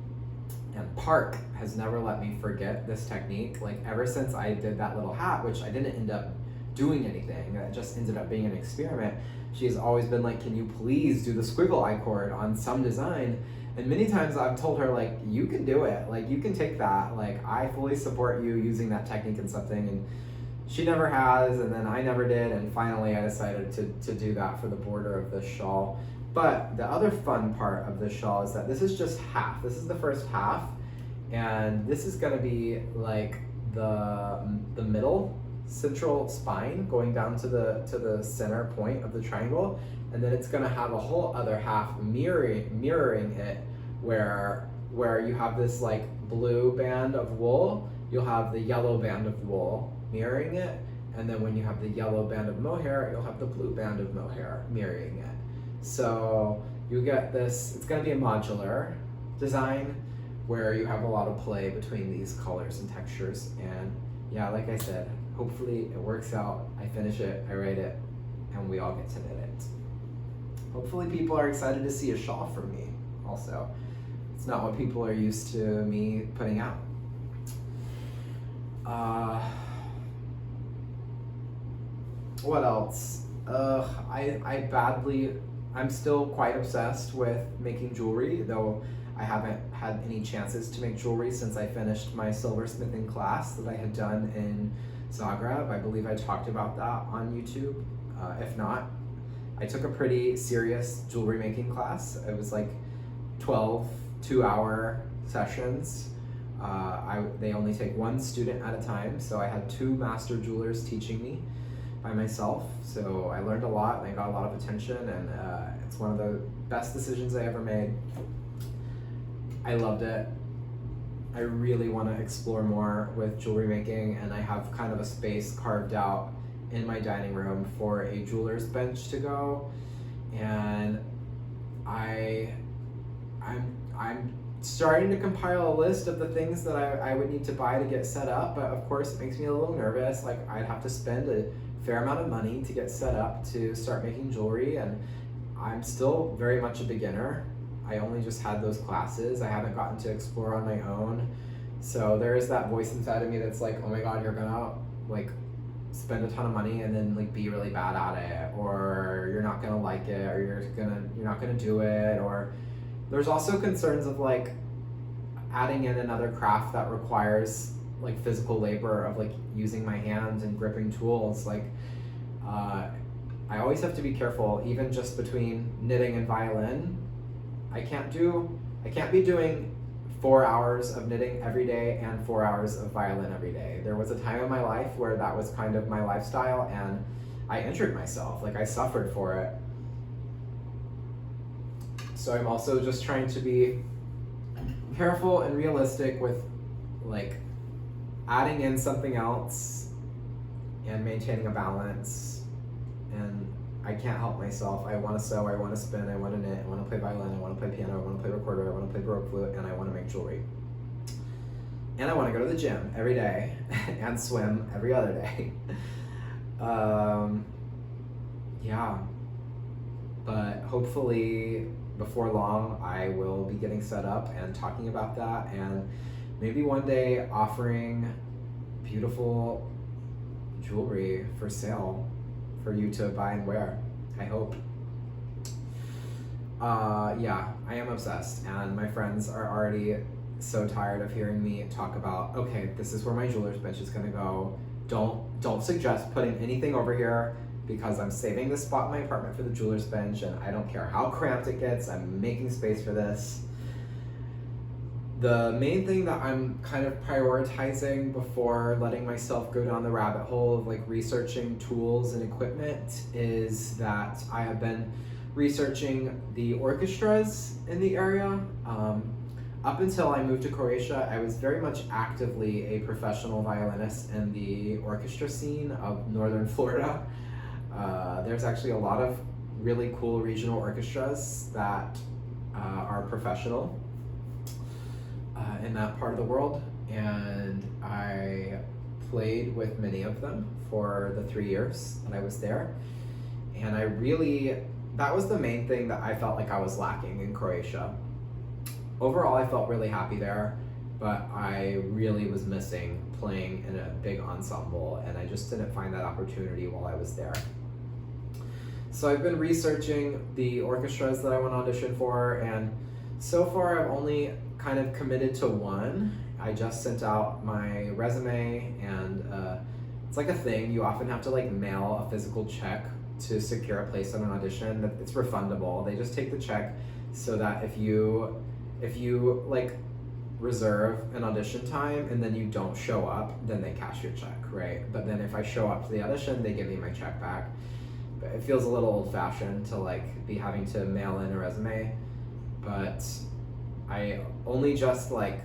And Park has never let me forget this technique. Like, ever since I did that little hat, which I didn't end up doing anything, that just ended up being an experiment, she's always been like, can you please do the squiggle I-cord on some design? And many times I've told her, like, you can do it, like, you can take that, like, I fully support you using that technique in something. And she never has, and then I never did, and finally I decided to do that for the border of this shawl. But the other fun part of this shawl is that this is just half. This is the first half, and this is gonna be like the middle central spine going down to the center point of the triangle, and then it's gonna have a whole other half mirroring it, where you have this like blue band of wool, you'll have the yellow band of wool mirroring it, and then when you have the yellow band of mohair, you'll have the blue band of mohair mirroring it. So you get this, it's gonna be a modular design where you have a lot of play between these colors and textures. And yeah, like I said, hopefully it works out. I finish it, I write it, and we all get to knit it. Hopefully people are excited to see a shawl from me also. It's not what people are used to me putting out. What else? I'm still quite obsessed with making jewelry, though I haven't had any chances to make jewelry since I finished my silversmithing class that I had done in Zagreb. I believe I talked about that on YouTube. If not, I took a pretty serious jewelry making class. It was like 12 2-hour sessions. They only take one student at a time, so I had 2 master jewelers teaching me by myself. So I learned a lot and I got a lot of attention, and it's one of the best decisions I ever made. I loved it. I really want to explore more with jewelry making, and I have kind of a space carved out in my dining room for a jeweler's bench to go. And I'm starting to compile a list of the things that I would need to buy to get set up, but of course it makes me a little nervous. Like, I'd have to spend a fair amount of money to get set up to start making jewelry, and I'm still very much a beginner. I only just had those classes. I haven't gotten to explore on my own. So there is that voice inside of me that's like, oh my God, you're gonna like spend a ton of money and then like be really bad at it, or you're not gonna like it, or you're not gonna do it. Or there's also concerns of like adding in another craft that requires like physical labor of like using my hands and gripping tools. Like I always have to be careful, even just between knitting and violin. I can't be doing 4 hours of knitting every day and 4 hours of violin every day. There was a time in my life where that was kind of my lifestyle, and I injured myself. Like, I suffered for it. So I'm also just trying to be careful and realistic with like adding in something else and maintaining a balance. And I can't help myself. I want to sew, I want to spin, I want to knit, I want to play violin, I want to play piano, I want to play recorder, I want to play baroque flute, and I want to make jewelry. And I want to go to the gym every day and swim every other day. Yeah. But hopefully before long I will be getting set up and talking about that, and maybe one day offering beautiful jewelry for sale for you to buy and wear. I hope. Yeah, I am obsessed, and my friends are already so tired of hearing me talk about, okay, this is where my jeweler's bench is gonna go. Don't suggest putting anything over here, because I'm saving this spot in my apartment for the jeweler's bench, and I don't care how cramped it gets, I'm making space for this. The main thing that I'm kind of prioritizing before letting myself go down the rabbit hole of like researching tools and equipment is that I have been researching the orchestras in the area. Up until I moved to Croatia, I was very much actively a professional violinist in the orchestra scene of northern Florida. There's actually a lot of really cool regional orchestras that are professional in that part of the world, and I played with many of them for the 3 years that I was there. And that was the main thing that I felt like I was lacking in Croatia. Overall, I felt really happy there, but I really was missing playing in a big ensemble, and I just didn't find that opportunity while I was there. So I've been researching the orchestras that I want to audition for, and so far I've only kind of committed to one. I just sent out my resume, and it's like a thing. You often have to like mail a physical check to secure a place on an audition. It's refundable. They just take the check so that if you like reserve an audition time and then you don't show up, then they cash your check, right? But then if I show up to the audition, they give me my check back. But it feels a little old-fashioned to like be having to mail in a resume. But I only just like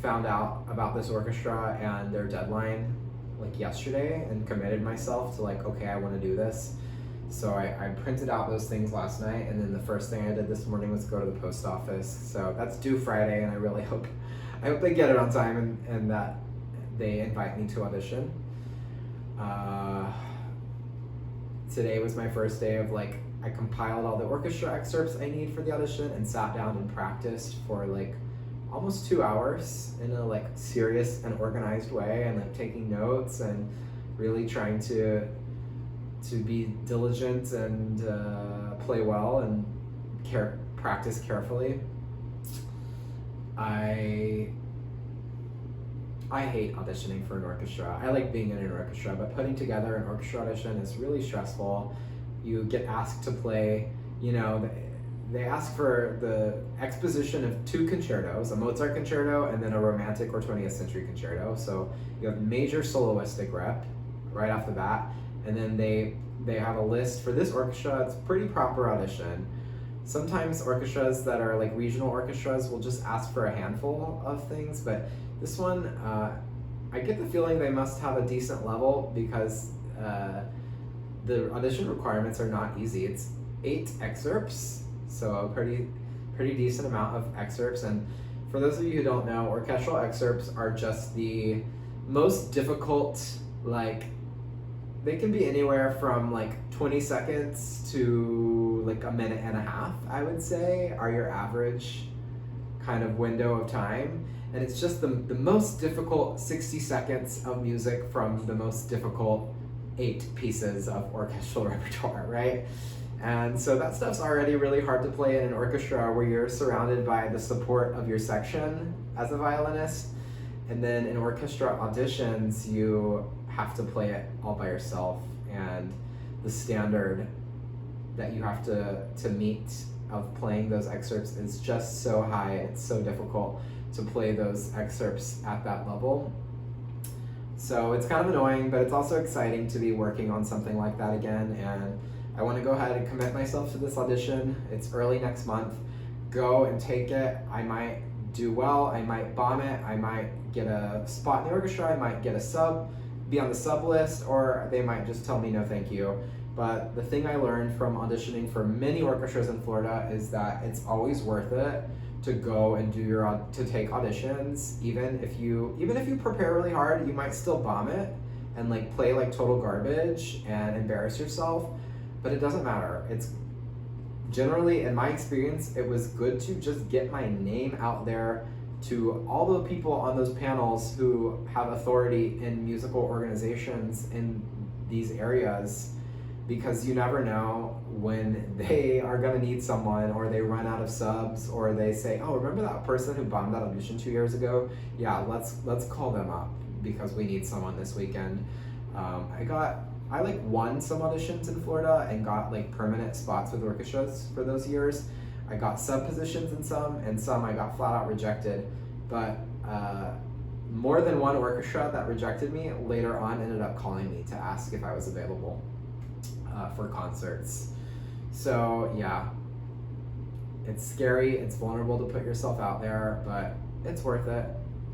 found out about this orchestra and their deadline like yesterday and committed myself to like, okay, I want to do this. So I printed out those things last night, and then the first thing I did this morning was go to the post office. So that's due Friday, and I really hope they get it on time and that they invite me to audition. Today was my first day of like, I compiled all the orchestra excerpts I need for the audition and sat down and practiced for like almost 2 hours in a like serious and organized way, and like taking notes and really trying to be diligent and play well and practice carefully. I hate auditioning for an orchestra. I like being in an orchestra, but putting together an orchestra audition is really stressful. You get asked to play, they ask for the exposition of 2 concertos, a Mozart concerto and then a Romantic or 20th century concerto. So you have major soloistic rep right off the bat. And then they have a list for this orchestra. It's a pretty proper audition. Sometimes orchestras that are like regional orchestras will just ask for a handful of things, but this one, I get the feeling they must have a decent level because the audition requirements are not easy. It's 8 excerpts, so a pretty decent amount of excerpts. And for those of you who don't know, orchestral excerpts are just the most difficult, like, they can be anywhere from like 20 seconds to like a minute and a half, I would say, are your average kind of window of time. And it's just the most difficult 60 seconds of music from the most difficult 8 pieces of orchestral repertoire, right? And so that stuff's already really hard to play in an orchestra where you're surrounded by the support of your section as a violinist. And then in orchestra auditions, you have to play it all by yourself, and the standard that you have to meet of playing those excerpts is just so high. It's so difficult to play those excerpts at that level. So it's kind of annoying, but it's also exciting to be working on something like that again, and I want to go ahead and commit myself to this audition. It's early next month. Go and take it. I might do well, I might bomb it, I might get a spot in the orchestra, I might get a sub, be on the sub list, or they might just tell me no thank you. But the thing I learned from auditioning for many orchestras in Florida is that it's always worth it to go and to take auditions. Even if you prepare really hard, you might still bomb it and like play like total garbage and embarrass yourself, but it doesn't matter. It's generally, in my experience, it was good to just get my name out there to all the people on those panels who have authority in musical organizations in these areas, because you never know when they are going to need someone, or they run out of subs, or they say, oh, remember that person who bombed that audition 2 years ago? Yeah, let's call them up because we need someone this weekend. I like won some auditions in Florida and got like permanent spots with orchestras for those years. I got sub positions in some, and some I got flat out rejected. but more than one orchestra that rejected me later on ended up calling me to ask if I was available for concerts. So yeah, it's scary, it's vulnerable to put yourself out there, but it's worth it.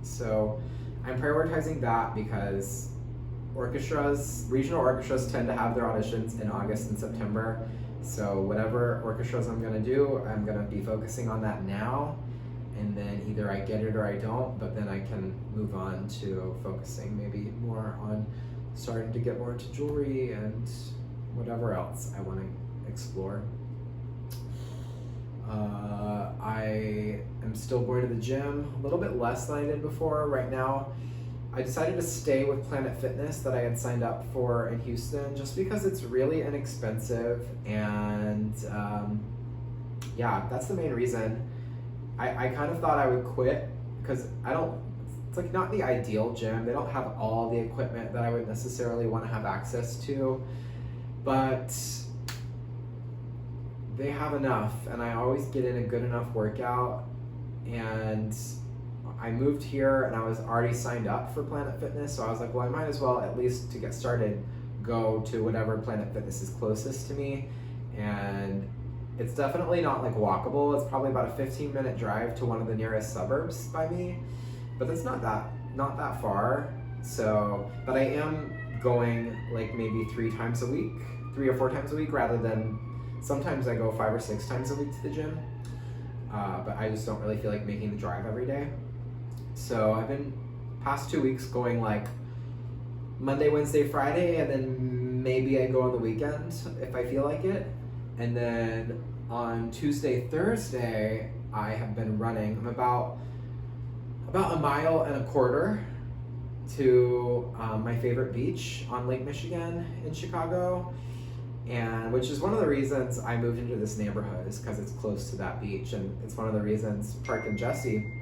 So I'm prioritizing that because regional orchestras tend to have their auditions in August and September. So whatever orchestras I'm gonna do, I'm gonna be focusing on that now, and then either I get it or I don't, but then I can move on to focusing maybe more on starting to get more into jewelry and whatever else I want to explore. I am still going to the gym, a little bit less than I did before. Right now, I decided to stay with Planet Fitness that I had signed up for in Houston just because it's really inexpensive, and yeah, that's the main reason. I kind of thought I would quit because it's like not the ideal gym. They don't have all the equipment that I would necessarily want to have access to, but they have enough, and I always get in a good enough workout. And I moved here and I was already signed up for Planet Fitness, so I was like, well, I might as well, at least to get started, go to whatever Planet Fitness is closest to me. And it's definitely not like walkable. It's probably about a 15-minute drive to one of the nearest suburbs by me, but it's not that far. So, but I am going like maybe 3 or 4 times a week, rather than sometimes I go 5 or 6 times a week to the gym. But I just don't really feel like making the drive every day. So I've been past 2 weeks going like Monday, Wednesday, Friday, and then maybe I go on the weekend if I feel like it. And then on Tuesday, Thursday, I have been running. I'm about 1.25 miles to my favorite beach on Lake Michigan in Chicago, and which is one of the reasons I moved into this neighborhood, is because it's close to that beach, and it's one of the reasons Park and Jesse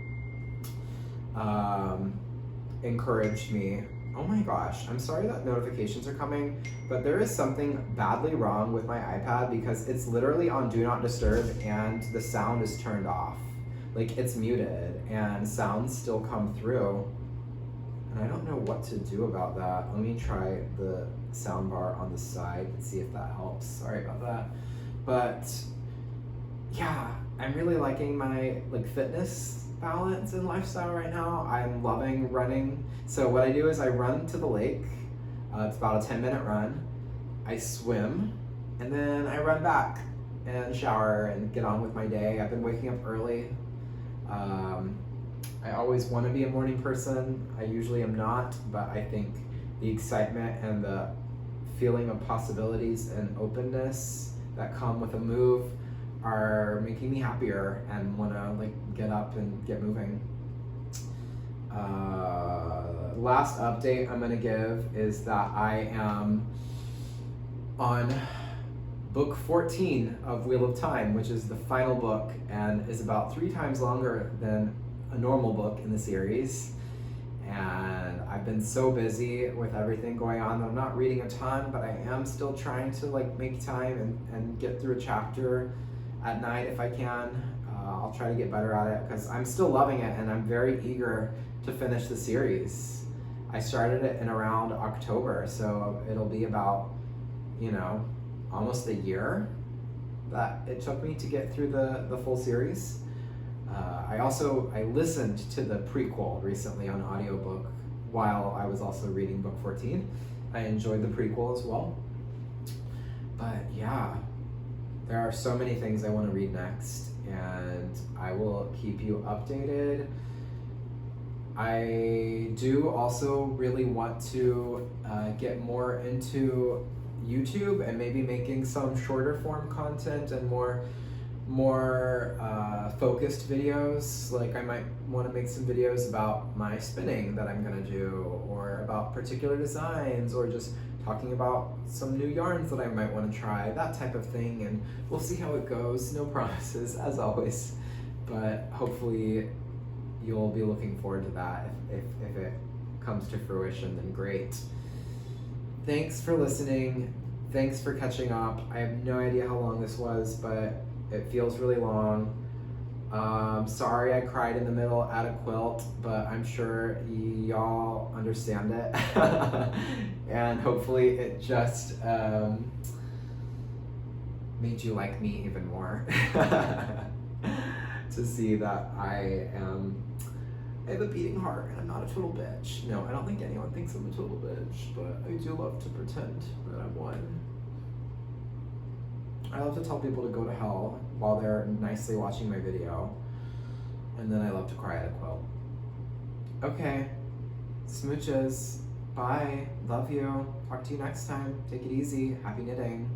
encouraged me. Oh my gosh, I'm sorry that notifications are coming, but there is something badly wrong with my iPad because it's literally on Do Not Disturb and the sound is turned off. Like, it's muted and sounds still come through. And I don't know what to do about that. Let me try the sound bar on the side and see if that helps. Sorry about that. But yeah, I'm really liking my fitness balance and lifestyle right now. I'm loving running. So what I do is I run to the lake. It's about a 10-minute run. I swim, and then I run back and shower and get on with my day. I've been waking up early. I always want to be a morning person. I usually am not, but I think the excitement and the feeling of possibilities and openness that come with a move are making me happier and want to get up and get moving. Last update I'm going to give is that I am on book 14 of Wheel of Time, which is the final book and is about 3 times longer than a normal book in the series. And I've been so busy with everything going on that I'm not reading a ton, but I am still trying to make time and get through a chapter at night if I can. I'll try to get better at it because I'm still loving it and I'm very eager to finish the series. I started it in around October, so it'll be about, almost a year that it took me to get through the full series. I listened to the prequel recently on audiobook while I was also reading book 14. I enjoyed the prequel as well. But yeah, there are so many things I want to read next, and I will keep you updated. I do also really want to get more into YouTube and maybe making some shorter form content and more focused videos. I might want to make some videos about my spinning that I'm gonna do, or about particular designs, or just talking about some new yarns that I might want to try, that type of thing, and we'll see how it goes. No promises, as always, but hopefully you'll be looking forward to that. If it comes to fruition, then great. Thanks for listening. Thanks for catching up. I have no idea how long this was, but it feels really long. Sorry I cried in the middle at a quilt, but I'm sure y'all understand it. And hopefully it just made you like me even more. To see that I have a beating heart and I'm not a total bitch. No, I don't think anyone thinks I'm a total bitch, but I do love to pretend that I'm one. I love to tell people to go to hell while they're nicely watching my video. And then I love to cry at a quilt. Okay, smooches. Bye. Love you. Talk to you next time. Take it easy. Happy knitting.